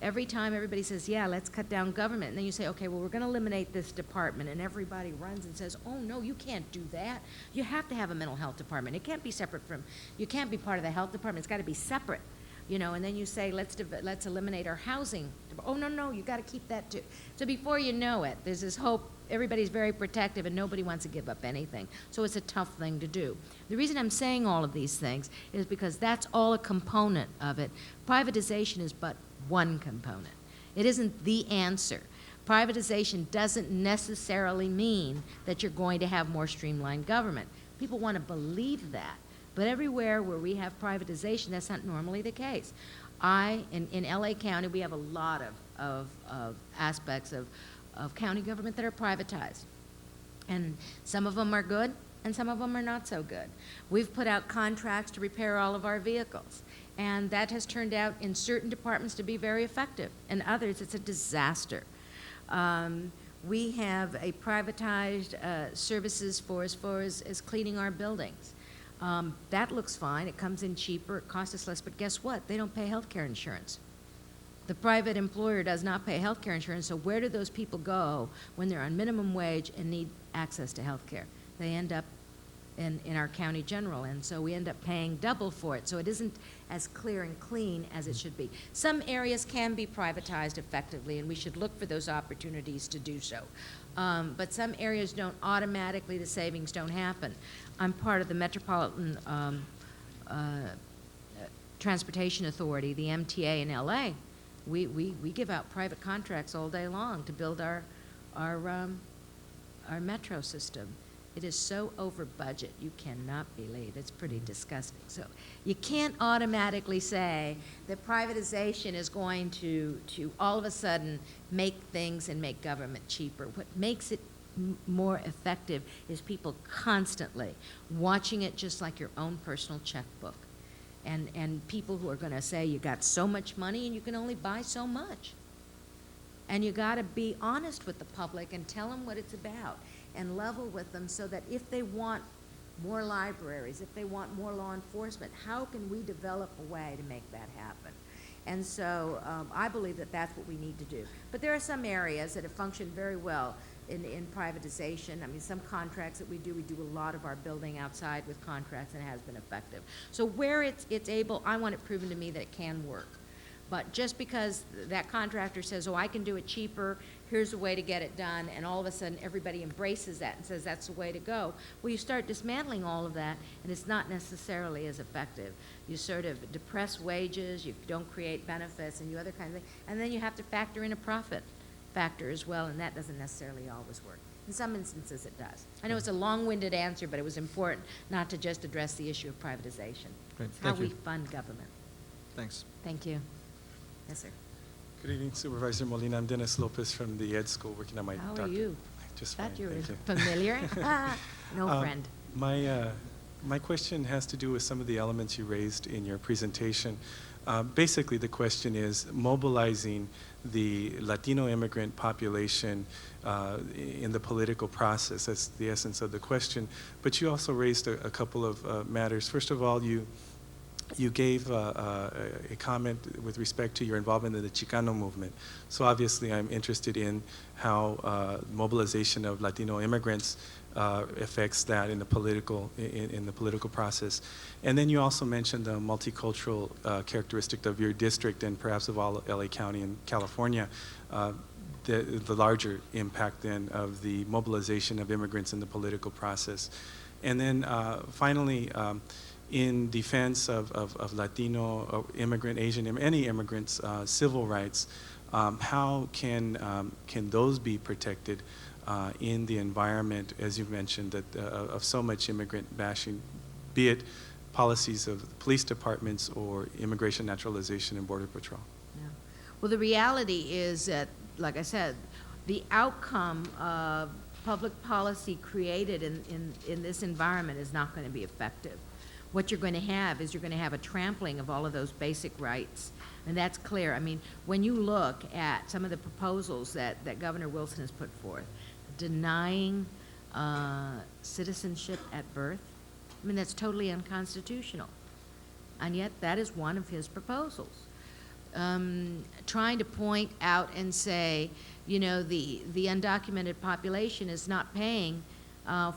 Every time everybody says, yeah, let's cut down government, and then you say, okay, well, we're going to eliminate this department, and everybody runs and says, oh, no, you can't do that. You have to have a mental health department. It can't be separate from, you can't be part of the health department. It's got to be separate. you know, and then you say, let's eliminate our housing. Oh, no, you got to keep that too. So before you know it, there's this hope, everybody's very protective and nobody wants to give up anything. So it's a tough thing to do. The reason I'm saying all of these things is because that's all a component of it. Privatization is but one component. It isn't the answer. Privatization doesn't necessarily mean that you're going to have more streamlined government. People want to believe that. But everywhere where we have privatization, that's not normally the case. In LA County, we have a lot of aspects of county government that are privatized. And some of them are good, and some of them are not so good. We've put out contracts to repair all of our vehicles. And that has turned out in certain departments to be very effective. In others, it's a disaster. We have a privatized services for as far as cleaning our buildings. That looks fine. It comes in cheaper. It costs us less. But guess what? They don't pay health care insurance. The private employer does not pay health care insurance. So where do those people go when they're on minimum wage and need access to health care? They end up in our county general, and so we end up paying double for it. So it isn't as clear and clean as it should be. Some areas can be privatized effectively, and we should look for those opportunities to do so. But some areas don't automatically, the savings don't happen. I'm part of the Metropolitan Transportation Authority, the MTA in LA. We give out private contracts all day long to build our metro system. It is so over budget, you cannot believe. It's pretty disgusting. So you can't automatically say that privatization is going to all of a sudden make things and make government cheaper. What makes it more effective is people constantly watching it just like your own personal checkbook. And people who are going to say you got so much money and you can only buy so much. And you got to be honest with the public and tell them what it's about and level with them so that if they want more libraries, if they want more law enforcement, how can we develop a way to make that happen? And so I believe that that's what we need to do. But there are some areas that have functioned very well in privatization. I mean, some contracts that we do a lot of our building outside with contracts, and it has been effective. So where it's able, I want it proven to me that it can work. But just because that contractor says, oh, I can do it cheaper, here's a way to get it done, and all of a sudden everybody embraces that and says that's the way to go, well, you start dismantling all of that, and it's not necessarily as effective. You sort of depress wages, you don't create benefits, and you other kinds of things, and then you have to factor in a profit factor as well, and that doesn't necessarily always work. In some instances it does. I know it's a long-winded answer, but it was important not to just address the issue of privatization.
Great.
It's how
Thank you.
we fund government.
Thanks.
Thank you. Yes, sir.
Good evening, Supervisor Molina. I'm Dennis Lopez from the Ed School, working on my
How are
doctorate.
you?
Just
Thought
fine,
you were
thank you.
familiar. No friend.
My question has to do with some of the elements you raised in your presentation. Basically, the question is mobilizing the Latino immigrant population in the political process. That's the essence of the question. But you also raised a couple of matters. First of all, you gave a comment with respect to your involvement in the Chicano movement. So obviously I'm interested in how mobilization of Latino immigrants affects that in the political process. And then you also mentioned the multicultural characteristic of your district and perhaps of all LA County and California, the larger impact then of the mobilization of immigrants in the political process. And then finally, in defense of Latino, immigrant, Asian, any immigrants' civil rights, how can those be protected in the environment, as you mentioned, that of so much immigrant bashing, be it policies of police departments or immigration, naturalization, and border patrol?
Yeah. Well, the reality is that, like I said, the outcome of public policy created in this environment is not going to be effective. What you're going to have is you're going to have a trampling of all of those basic rights, and that's clear. I mean, when you look at some of the proposals that Governor Wilson has put forth, denying citizenship at birth, I mean, that's totally unconstitutional, and yet that is one of his proposals. Trying to point out and say, you know, the undocumented population is not paying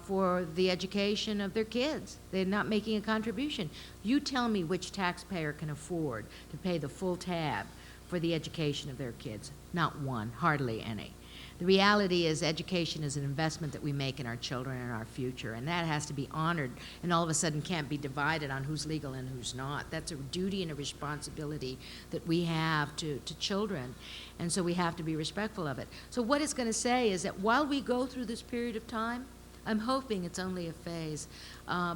for the education of their kids. They're not making a contribution. You tell me which taxpayer can afford to pay the full tab for the education of their kids. Not one, hardly any. The reality is education is an investment that we make in our children and our future, and that has to be honored and all of a sudden can't be divided on who's legal and who's not. That's a duty and a responsibility that we have to children, and so we have to be respectful of it. So what it's going to say is that while we go through this period of time, I'm hoping it's only a phase,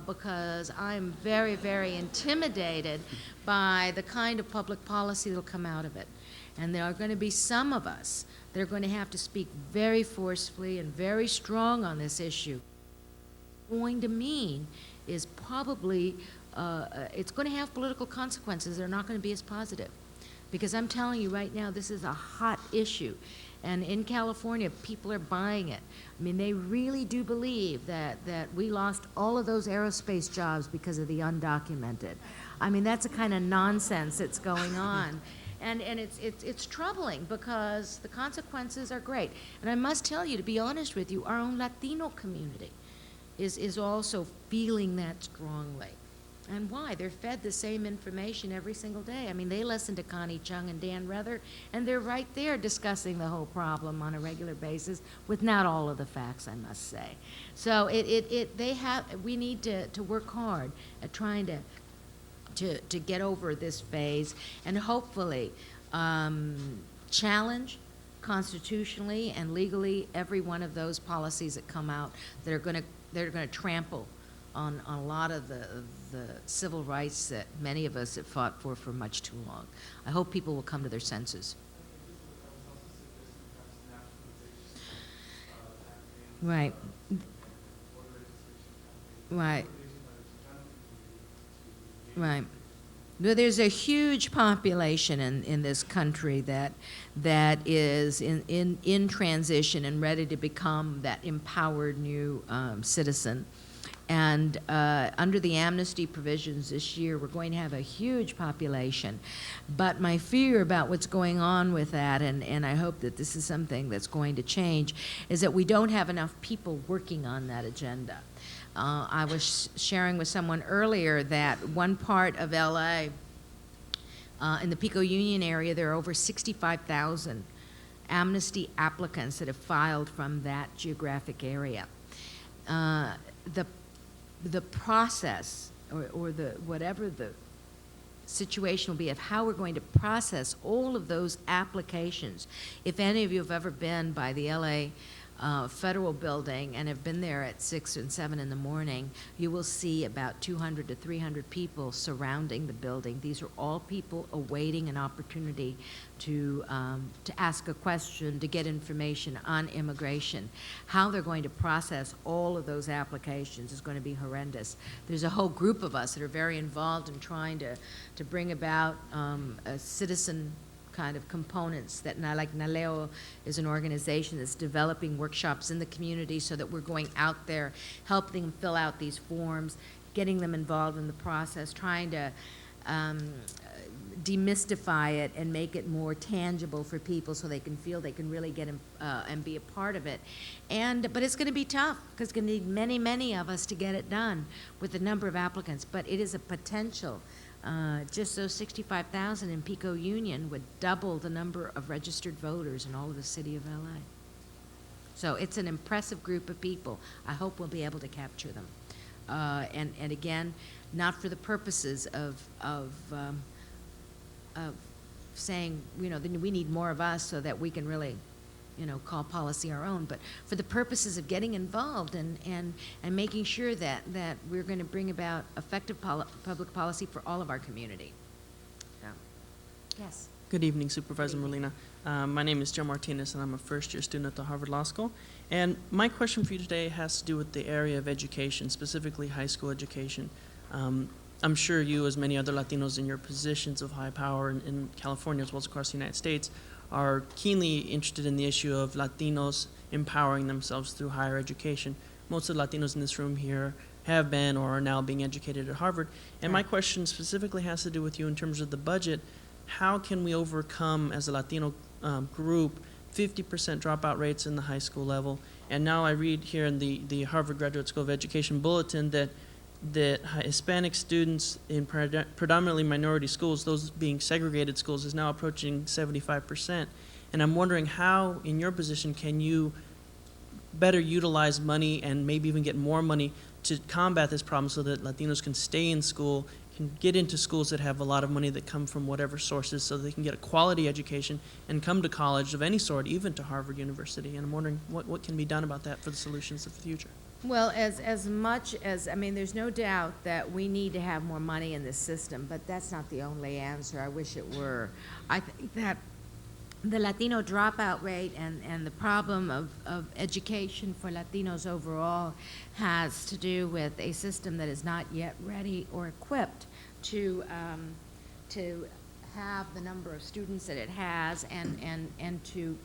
because I'm very, very intimidated by the kind of public policy that will come out of it. And there are going to be some of us that are going to have to speak very forcefully and very strong on this issue. What it's going to mean is probably, it's going to have political consequences that are not going to be as positive. Because I'm telling you right now, this is a hot issue. And in California, people are buying it. I mean, they really do believe that we lost all of those aerospace jobs because of the undocumented. I mean, that's the kind of nonsense that's going on. And it's troubling because the consequences are great. And I must tell you, to be honest with you, our own Latino community is also feeling that strongly. And why? They're fed the same information every single day. I mean, they listen to Connie Chung and Dan Rather, and they're right there discussing the whole problem on a regular basis with not all of the facts, I must say. So we need to work hard at trying to get over this phase and hopefully challenge constitutionally and legally every one of those policies that come out that are going to trample on a lot of the civil rights that many of us have fought for much too long. I hope people will come to their senses. Right. Right. Right. There's a huge population in this country that is in transition and ready to become that empowered new citizen. And under the amnesty provisions this year, we're going to have a huge population. But my fear about what's going on with that, and I hope that this is something that's going to change, is that we don't have enough people working on that agenda. I was sharing with someone earlier that one part of LA, in the Pico Union area, there are over 65,000 amnesty applicants that have filed from that geographic area. The process, or whatever the situation will be of how we're going to process all of those applications. If any of you have ever been by the LA Federal Building and have been there at 6 and 7 in the morning, you will see about 200 to 300 people surrounding the building. These are all people awaiting an opportunity to ask a question, to get information on immigration. How they're going to process all of those applications is going to be horrendous. There's a whole group of us that are very involved in trying to bring about a citizen kind of components that, like NALEO is an organization that's developing workshops in the community so that we're going out there, helping them fill out these forms, getting them involved in the process, trying to demystify it and make it more tangible for people so they can feel they can really get and be a part of it. But it's going to be tough because it's going to need many, many of us to get it done with the number of applicants. But it is a potential. Just those 65,000 in Pico Union would double the number of registered voters in all of the city of LA. So it's an impressive group of people. I hope we'll be able to capture them. And again, not for the purposes of saying, you know, we need more of us so that we can really, you know, call policy our own, but for the purposes of getting involved and making sure that we're going to bring about effective public policy for all of our community. So, yes.
Good evening, Supervisor Molina. My name is Joe Martinez, and I'm a first-year student at the Harvard Law School. And my question for you today has to do with the area of education, specifically high school education. I'm sure you, as many other Latinos in your positions of high power in California as well as across the United States, are keenly interested in the issue of Latinos empowering themselves through higher education. Most of the Latinos in this room here have been or are now being educated at Harvard. And my question specifically has to do with you in terms of the budget. How can we overcome, as a Latino group, 50% dropout rates in the high school level And now I read here in the Harvard Graduate School of Education Bulletin that Hispanic students in predominantly minority schools, those being segregated schools, is now approaching 75%. And I'm wondering how, in your position, can you better utilize money and maybe even get more money to combat this problem so that Latinos can stay in school, can get into schools that have a lot of money that come from whatever sources so they can get a quality education and come to college of any sort, even to Harvard University. And I'm wondering what can be done about that for the solutions of the future.
Well, as much as, I mean, there's no doubt that we need to have more money in this system, but that's not the only answer. I wish it were. I think that the Latino dropout rate and the problem of education for Latinos overall has to do with a system that is not yet ready or equipped to have the number of students that it has and to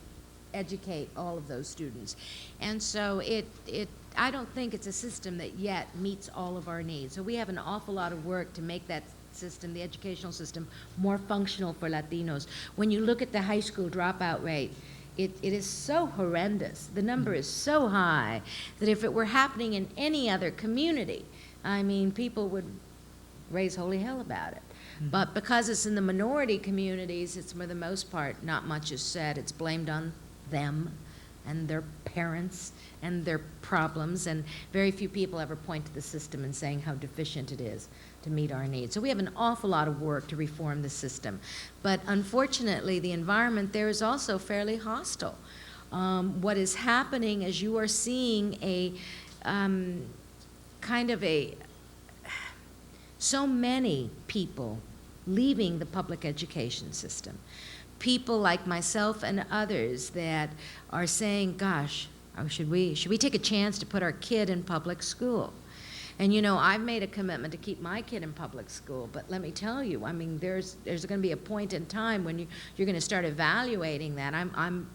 educate all of those students. And so I don't think it's a system that yet meets all of our needs. So we have an awful lot of work to make that system, the educational system, more functional for Latinos. When you look at the high school dropout rate, it is so horrendous. The number is so high that if it were happening in any other community, I mean, people would raise holy hell about it. But because it's in the minority communities, it's for the most part, not much is said. It's blamed on them and their parents and their problems, and very few people ever point to the system and saying how deficient it is to meet our needs. So we have an awful lot of work to reform the system. But unfortunately, the environment there is also fairly hostile. What is happening is you are seeing a so many people leaving the public education system. People like myself and others that are saying, gosh, should we take a chance to put our kid in public school? And you know, I've made a commitment to keep my kid in public school, but let me tell you, I mean, there's going to be a point in time when you're going to start evaluating that. I'm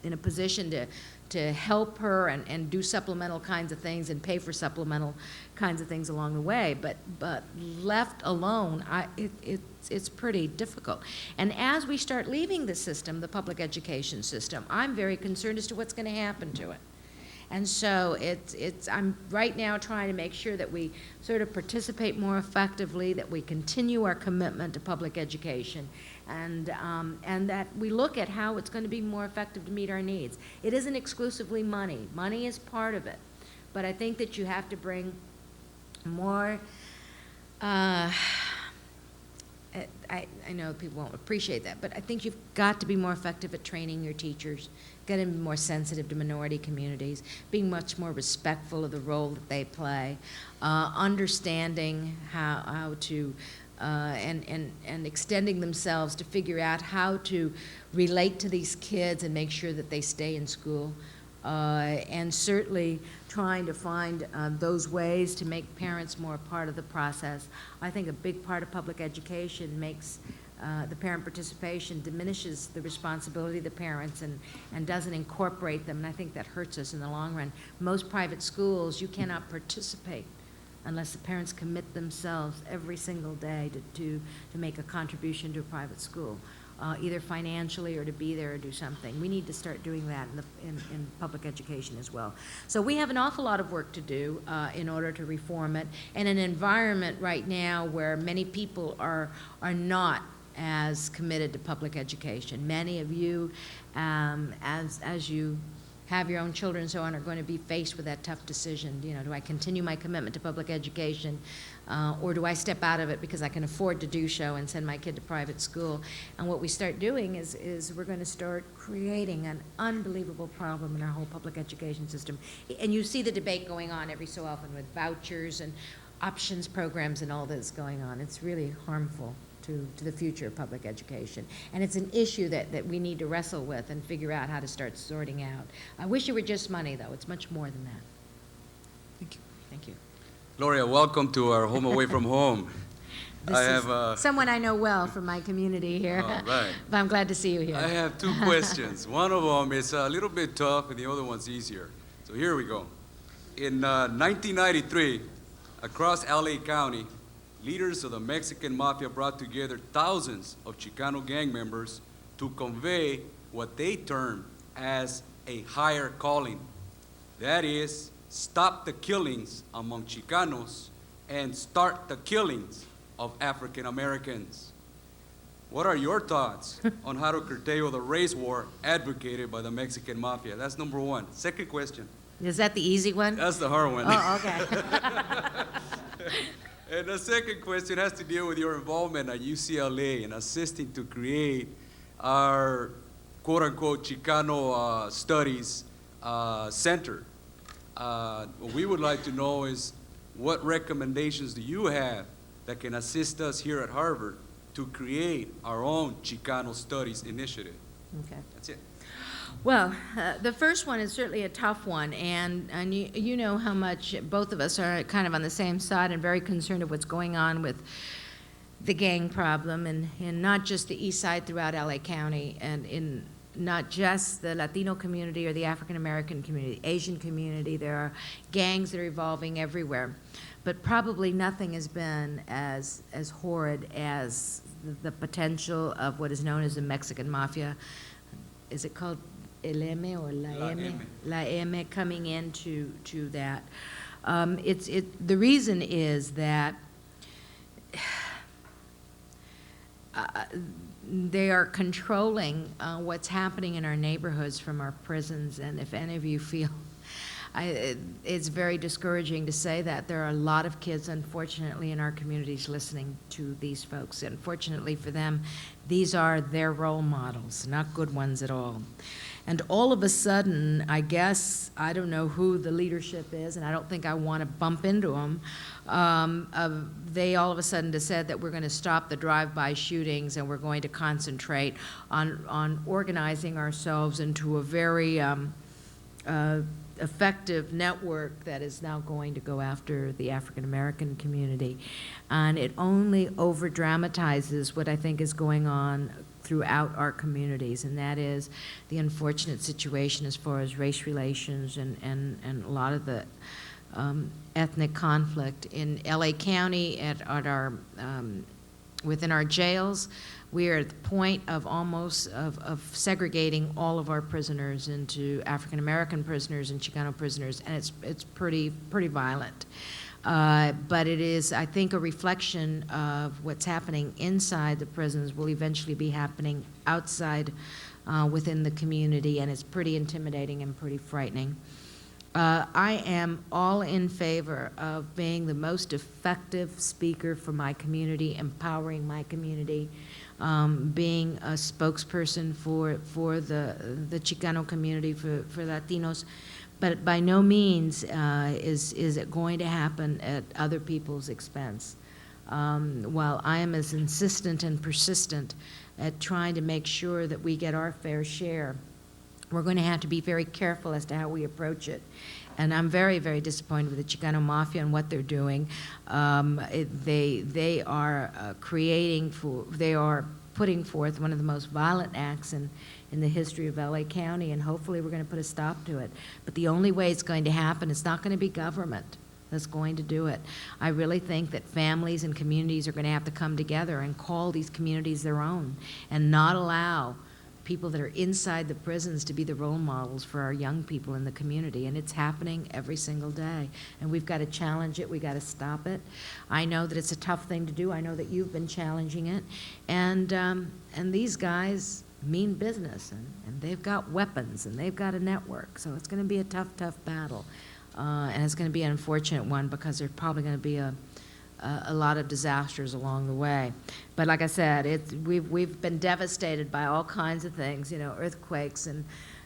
in a position to help her and do supplemental kinds of things and pay for supplemental kinds of things along the way. But left alone, it's pretty difficult. And as we start leaving the system, the public education system, I'm very concerned as to what's going to happen to it. And so I'm right now trying to make sure that we sort of participate more effectively, that we continue our commitment to public education, and that we look at how it's going to be more effective to meet our needs. It isn't exclusively money. Money is part of it. But I think that you have to bring more, I know people won't appreciate that, but I think you've got to be more effective at training your teachers, getting more sensitive to minority communities, being much more respectful of the role that they play, understanding how to, and extending themselves to figure out how to relate to these kids and make sure that they stay in school. And certainly trying to find those ways to make parents more a part of the process. I think a big part of public education makes the parent participation diminishes the responsibility of the parents and doesn't incorporate them, and I think that hurts us in the long run. Most private schools, you cannot participate unless the parents commit themselves every single day to make a contribution to a private school. Either financially or to be there or do something. We need to start doing that in public education as well. So we have an awful lot of work to do in order to reform it, and an environment right now where many people are not as committed to public education. Many of you, as you have your own children and so on, are going to be faced with that tough decision. You know, do I continue my commitment to public education, or do I step out of it because I can afford to do so and send my kid to private school? And what we start doing is we're going to start creating an unbelievable problem in our whole public education system. And you see the debate going on every so often with vouchers and options programs and all this going on. It's really harmful to the future of public education. And it's an issue that we need to wrestle with and figure out how to start sorting out. I wish it were just money, though. It's much more than that.
Thank you.
Thank you.
Gloria, welcome to our home away from home.
This is someone I know well from my community here.
All right.
But I'm glad to see you here.
I have two questions. One of them is a little bit tough, and the other one's easier. So here we go. In 1993, across LA County, leaders of the Mexican Mafia brought together thousands of Chicano gang members to convey what they termed as a higher calling. That is, stop the killings among Chicanos and start the killings of African Americans. What are your thoughts on how to curtail the race war advocated by the Mexican mafia? That's number one. Second question.
Is that the easy one?
That's the hard one.
Oh, okay.
And the second question has to deal with your involvement at UCLA in assisting to create our quote-unquote Chicano Studies Center. What we would like to know is what recommendations do you have that can assist us here at Harvard to create our own Chicano Studies initiative?
Okay.
That's it.
Well, the first one is certainly a tough one, and you know how much both of us are kind of on the same side and very concerned of what's going on with the gang problem, and not just the east side, throughout LA County, and in not just the Latino community or the African American community, Asian community. There are gangs that are evolving everywhere, but probably nothing has been as horrid as the potential of what is known as the Mexican mafia. Is it called El M or La M? La M coming into that. The reason is that they are controlling what's happening in our neighborhoods from our prisons, and if any of you feel, it's very discouraging to say that. There are a lot of kids, unfortunately, in our communities listening to these folks. Unfortunately for them, these are their role models, not good ones at all. And all of a sudden, I guess, I don't know who the leadership is, and I don't think I want to bump into them, they all of a sudden decided that we're going to stop the drive-by shootings and we're going to concentrate on organizing ourselves into a very effective network that is now going to go after the African American community. And it only over-dramatizes what I think is going on throughout our communities, and that is the unfortunate situation as far as race relations and a lot of the ethnic conflict. In LA County, at our within our jails, we are at the point of almost of segregating all of our prisoners into African American prisoners and Chicano prisoners, and it's pretty violent. But it is, I think, a reflection of what's happening inside the prisons will eventually be happening outside within the community, and it's pretty intimidating and pretty frightening. I am all in favor of being the most effective speaker for my community, empowering my community, being a spokesperson for the Chicano community, for Latinos. But by no means is it going to happen at other people's expense. While I am as insistent and persistent at trying to make sure that we get our fair share, we're going to have to be very careful as to how we approach it. And I'm very, very disappointed with the Chicano Mafia and what they're doing. They are they are putting forth one of the most violent acts in the history of LA County, and hopefully we're going to put a stop to it. But the only way it's going to happen, it's not going to be government that's going to do it. I really think that families and communities are going to have to come together and call these communities their own and not allow people that are inside the prisons to be the role models for our young people in the community. And it's happening every single day. And we've got to challenge it. We've got to stop it. I know that it's a tough thing to do. I know that you've been challenging it. And these guys mean business, and they've got weapons, and they've got a network. So it's going to be a tough, tough battle. And it's going to be an unfortunate one because there's probably going to be a lot of disasters along the way. But like I said, we've been devastated by all kinds of things, earthquakes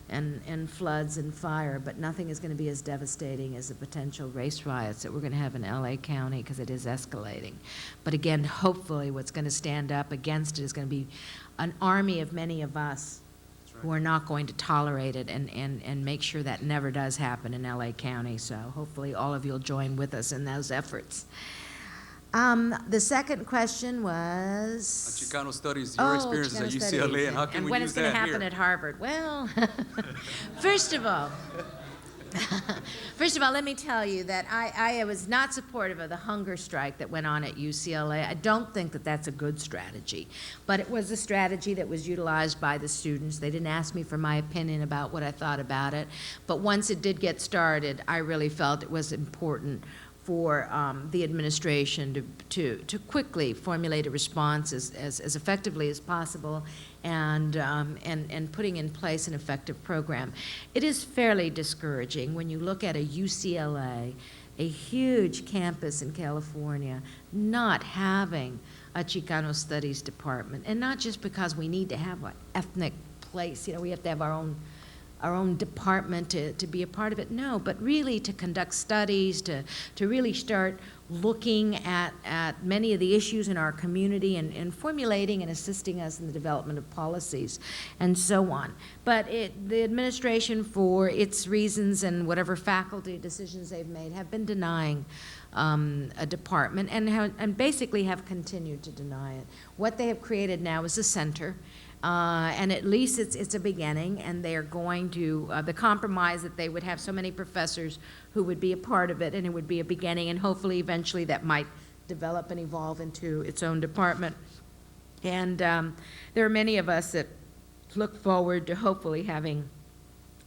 and floods and fire, but nothing is going to be as devastating as the potential race riots that we're going to have in LA County, because it is escalating. But again, hopefully what's going to stand up against it is going to be an army of many of us who are not going to tolerate it and make sure that never does happen in LA County. So hopefully all of you will join with us in those efforts. The second question was...
Chicano Studies, your experiences at UCLA,
studies,
and how can we
when
use
it's going
that
to happen
here?
at Harvard. Well, first of all, First of all, let me tell you that I was not supportive of the hunger strike that went on at UCLA. I don't think that that's a good strategy, but it was a strategy that was utilized by the students. They didn't ask me for my opinion about what I thought about it, but once it did get started, I really felt it was important for the administration to quickly formulate a response as effectively as possible and putting in place an effective program. It is fairly discouraging when you look at a UCLA, a huge campus in California, not having a Chicano Studies department, and not just because we need to have an ethnic place, we have to have our own department to be a part of it. No, but really to conduct studies, to really start looking at many of the issues in our community and formulating and assisting us in the development of policies and so on. But the administration, for its reasons and whatever faculty decisions they've made, have been denying a department and basically have continued to deny it. What they have created now is a center. And at least it's a beginning, and they are going to, the compromise that they would have so many professors who would be a part of it, and it would be a beginning, and hopefully eventually that might develop and evolve into its own department. And there are many of us that look forward to hopefully having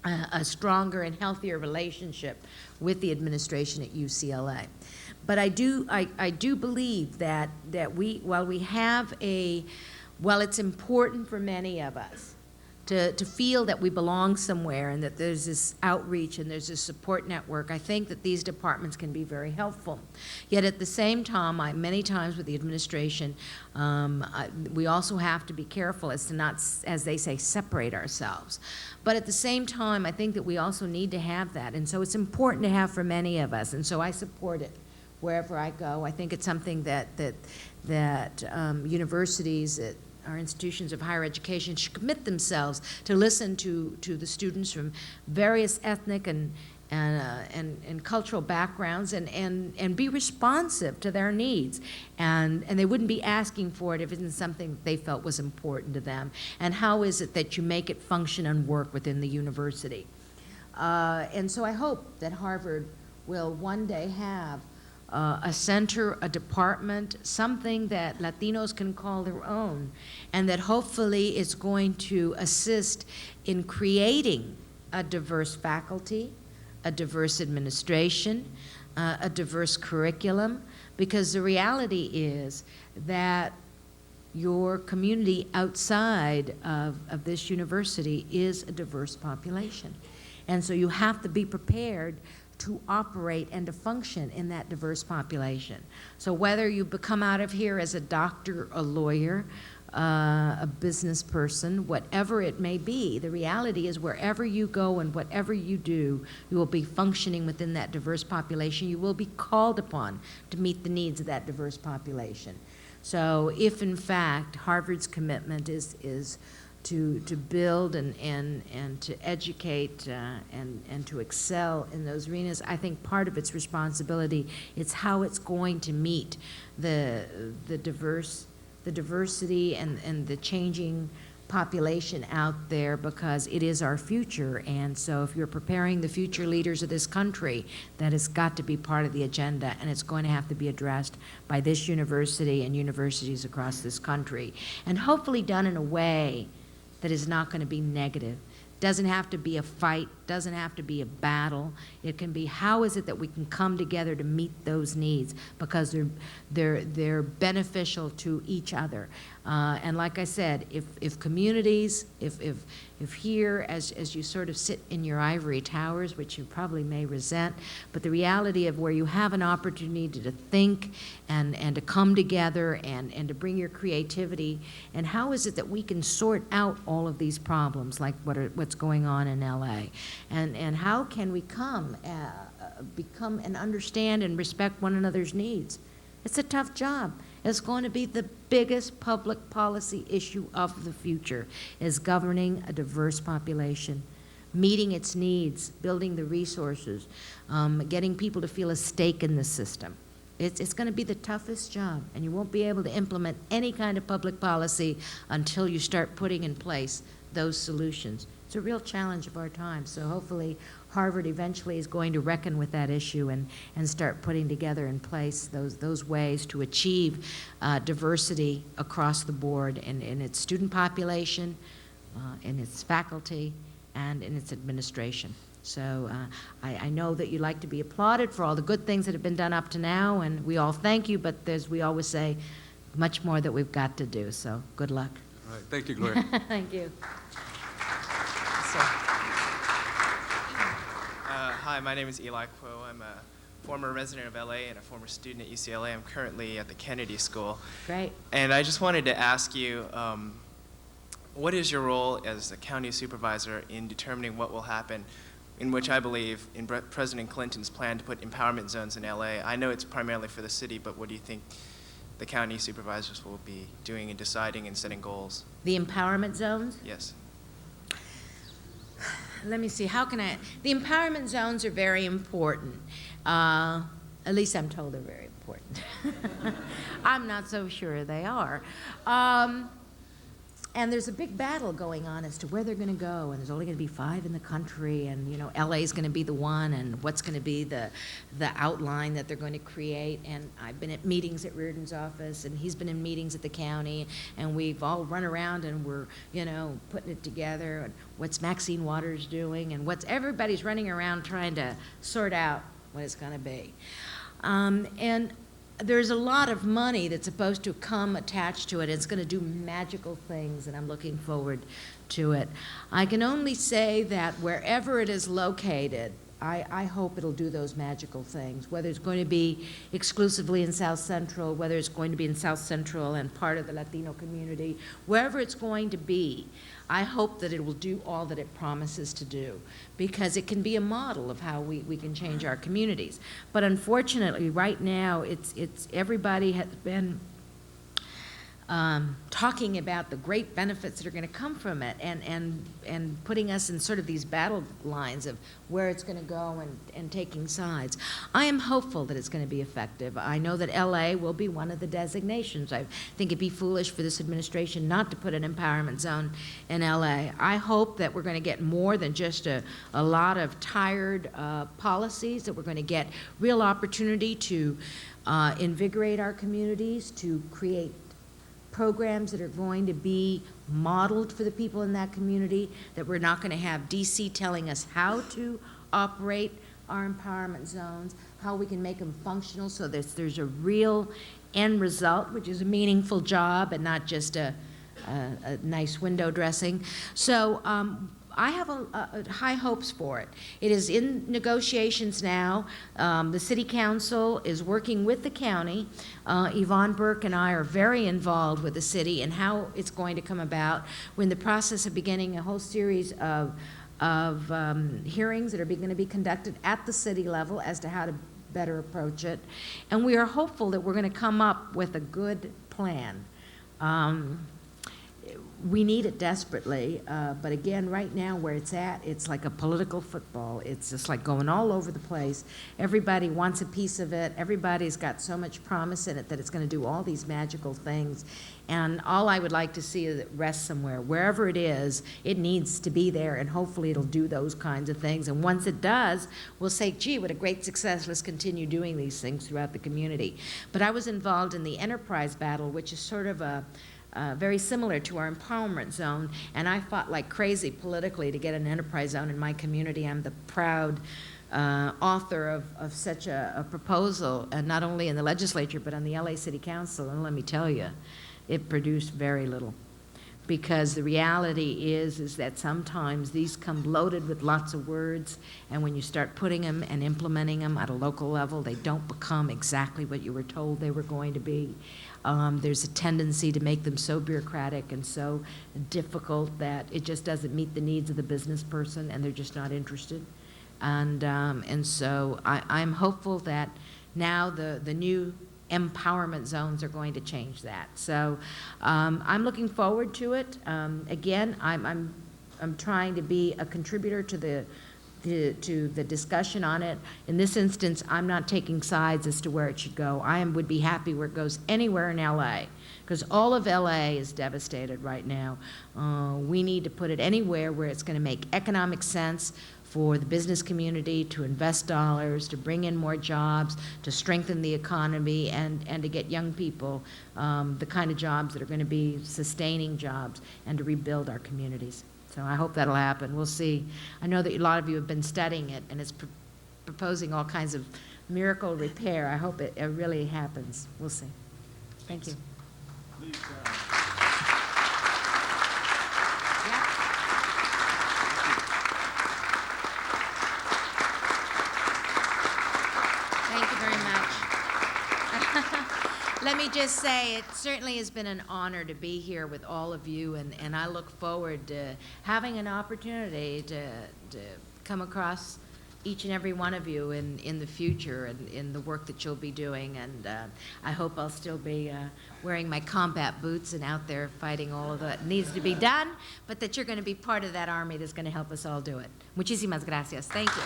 a stronger and healthier relationship with the administration at UCLA. But I do believe that while it's important for many of us to feel that we belong somewhere and that there's this outreach and there's this support network, I think that these departments can be very helpful. Yet at the same time, many times with the administration, we also have to be careful as to not, as they say, separate ourselves. But at the same time, I think that we also need to have that. And so it's important to have for many of us. And so I support it wherever I go. I think it's something that universities, that our institutions of higher education should commit themselves to listen to the students from various ethnic and cultural backgrounds and be responsive to their needs. And they wouldn't be asking for it if it isn't something that they felt was important to them. And how is it that you make it function and work within the university? And so I hope that Harvard will one day have a center, a department, something that Latinos can call their own, and that hopefully it's going to assist in creating a diverse faculty, a diverse administration, a diverse curriculum, because the reality is that your community outside of this university is a diverse population. And so you have to be prepared to operate and to function in that diverse population. So whether you come out of here as a doctor, a lawyer, a business person, whatever it may be, the reality is wherever you go and whatever you do, you will be functioning within that diverse population. You will be called upon to meet the needs of that diverse population. So if in fact Harvard's commitment is to build and to educate and to excel in those arenas, I think part of its responsibility is how it's going to meet the diversity and the changing population out there, because it is our future. And so if you're preparing the future leaders of this country, that has got to be part of the agenda, and it's going to have to be addressed by this university and universities across this country, and hopefully done in a way that is not going to be negative. Doesn't have to be a fight, doesn't have to be a battle. It can be, how is it that we can come together to meet those needs, because they're beneficial to each other. And like I said, if communities, if here, as you sort of sit in your ivory towers, which you probably may resent, but the reality of where you have an opportunity to think and to come together and to bring your creativity, and how is it that we can sort out all of these problems, like what's going on in LA, and how can we become and understand and respect one another's needs? It's a tough job. It's going to be the biggest public policy issue of the future, is governing a diverse population, meeting its needs, building the resources, getting people to feel a stake in the system. It's going to be the toughest job, and you won't be able to implement any kind of public policy until you start putting in place those solutions. It's a real challenge of our time. So hopefully Harvard eventually is going to reckon with that issue and start putting together in place those ways to achieve diversity across the board in its student population, in its faculty, and in its administration. So I know that you like to be applauded for all the good things that have been done up to now, and we all thank you, but there's, we always say, much more that we've got to do. So good luck.
All right, thank you, Gloria.
Thank you.
Hi, my name is Eli Kuo. I'm a former resident of LA and a former student at UCLA. I'm currently at the Kennedy School.
Great.
And I just wanted to ask you, what is your role as the county supervisor in determining what will happen, in which I believe in President Clinton's plan to put empowerment zones in LA? I know it's primarily for the city, but what do you think the county supervisors will be doing and deciding and setting goals?
The empowerment zones?
Yes.
Let me see, how can I, the empowerment zones are very important. At least I'm told they're very important. I'm not so sure they are. And there's a big battle going on as to where they're going to go, and there's only going to be 5 in the country, and you know, LA is going to be the one, and what's going to be the outline that they're going to create. And I've been at meetings at Reardon's office, and he's been in meetings at the county, and we've all run around and we're, you know, putting it together, and what's Maxine Waters doing, and everybody's running around trying to sort out what it's going to be. And there's a lot of money that's supposed to come attached to it. It's going to do magical things, and I'm looking forward to it. I can only say that wherever it is located, I hope it'll do those magical things, whether it's going to be exclusively in South Central, whether it's going to be in South Central and part of the Latino community, wherever it's going to be, I hope that it will do all that it promises to do, because it can be a model of how we can change our communities. But unfortunately, right now, it's everybody has been talking about the great benefits that are going to come from it, and putting us in sort of these battle lines of where it's going to go and taking sides. I am hopeful that it's going to be effective. I know that LA will be one of the designations. I think it'd be foolish for this administration not to put an empowerment zone in LA. I hope that we're going to get more than just a lot of tired policies, that we're going to get real opportunity to invigorate our communities, to create programs that are going to be modeled for the people in that community, that we're not going to have DC telling us how to operate our empowerment zones, how we can make them functional so that there's a real end result, which is a meaningful job and not just a nice window dressing. So I have high hopes for it. It is in negotiations now. The City Council is working with the county. Yvonne Burke and I are very involved with the city and how it's going to come about. We're in the process of beginning a whole series of hearings that are going to be conducted at the city level as to how to better approach it. And we are hopeful that we're going to come up with a good plan. We need it desperately, but again, right now where it's at, it's like a political football. It's just like going all over the place. Everybody wants a piece of it. Everybody's got so much promise in it that it's going to do all these magical things. And all I would like to see is it rest somewhere. Wherever it is, it needs to be there, and hopefully it'll do those kinds of things. And once it does, we'll say, gee, what a great success. Let's continue doing these things throughout the community. But I was involved in the enterprise battle, which is sort of very similar to our empowerment zone, and I fought like crazy politically to get an enterprise zone in my community. I'm the proud author of such a proposal, not only in the legislature, but on the LA City Council, and let me tell you, it produced very little. Because the reality is that sometimes these come loaded with lots of words, and when you start putting them and implementing them at a local level, they don't become exactly what you were told they were going to be. There's a tendency to make them so bureaucratic and so difficult that it just doesn't meet the needs of the business person, and they're just not interested. And so I'm hopeful that now the new empowerment zones are going to change that. So I'm looking forward to it. Again, I'm trying to be a contributor to the discussion on it. In this instance, I'm not taking sides as to where it should go. Would be happy where it goes anywhere in LA, because all of LA is devastated right now. We need to put it anywhere where it's going to make economic sense for the business community to invest dollars, to bring in more jobs, to strengthen the economy, and to get young people the kind of jobs that are going to be sustaining jobs, and to rebuild our communities. So I hope that'll happen. We'll see. I know that a lot of you have been studying it, and it's proposing all kinds of miracle repair. I hope it really happens. We'll see. Thank you. Thank you very much. Let me just say, it certainly has been an honor to be here with all of you, and I look forward to having an opportunity to come across each and every one of you in the future and in the work that you'll be doing. And I hope I'll still be wearing my combat boots and out there fighting all of that needs to be done, but that you're going to be part of that army that's going to help us all do it. Muchísimas gracias. Thank you.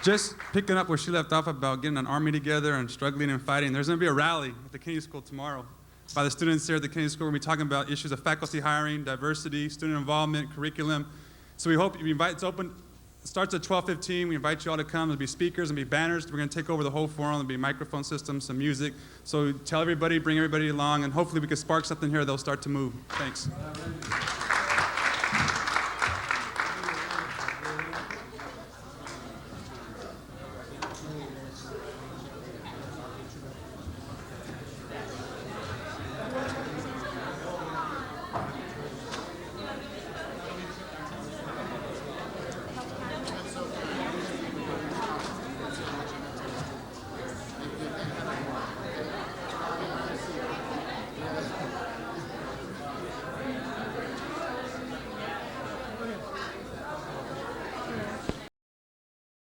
Just picking up where she left off about getting an army together and struggling and fighting, there's going to be a rally at the Kennedy School tomorrow by the students here at the Kennedy School. We're going to be talking about issues of faculty hiring, diversity, student involvement, curriculum. So we hope, it's open, it starts at 12:15. We invite you all to come. There'll be speakers and be banners. We're going to take over the whole forum. There'll be microphone systems, some music. So tell everybody, bring everybody along, and hopefully we can spark something here that'll start to move. Thanks.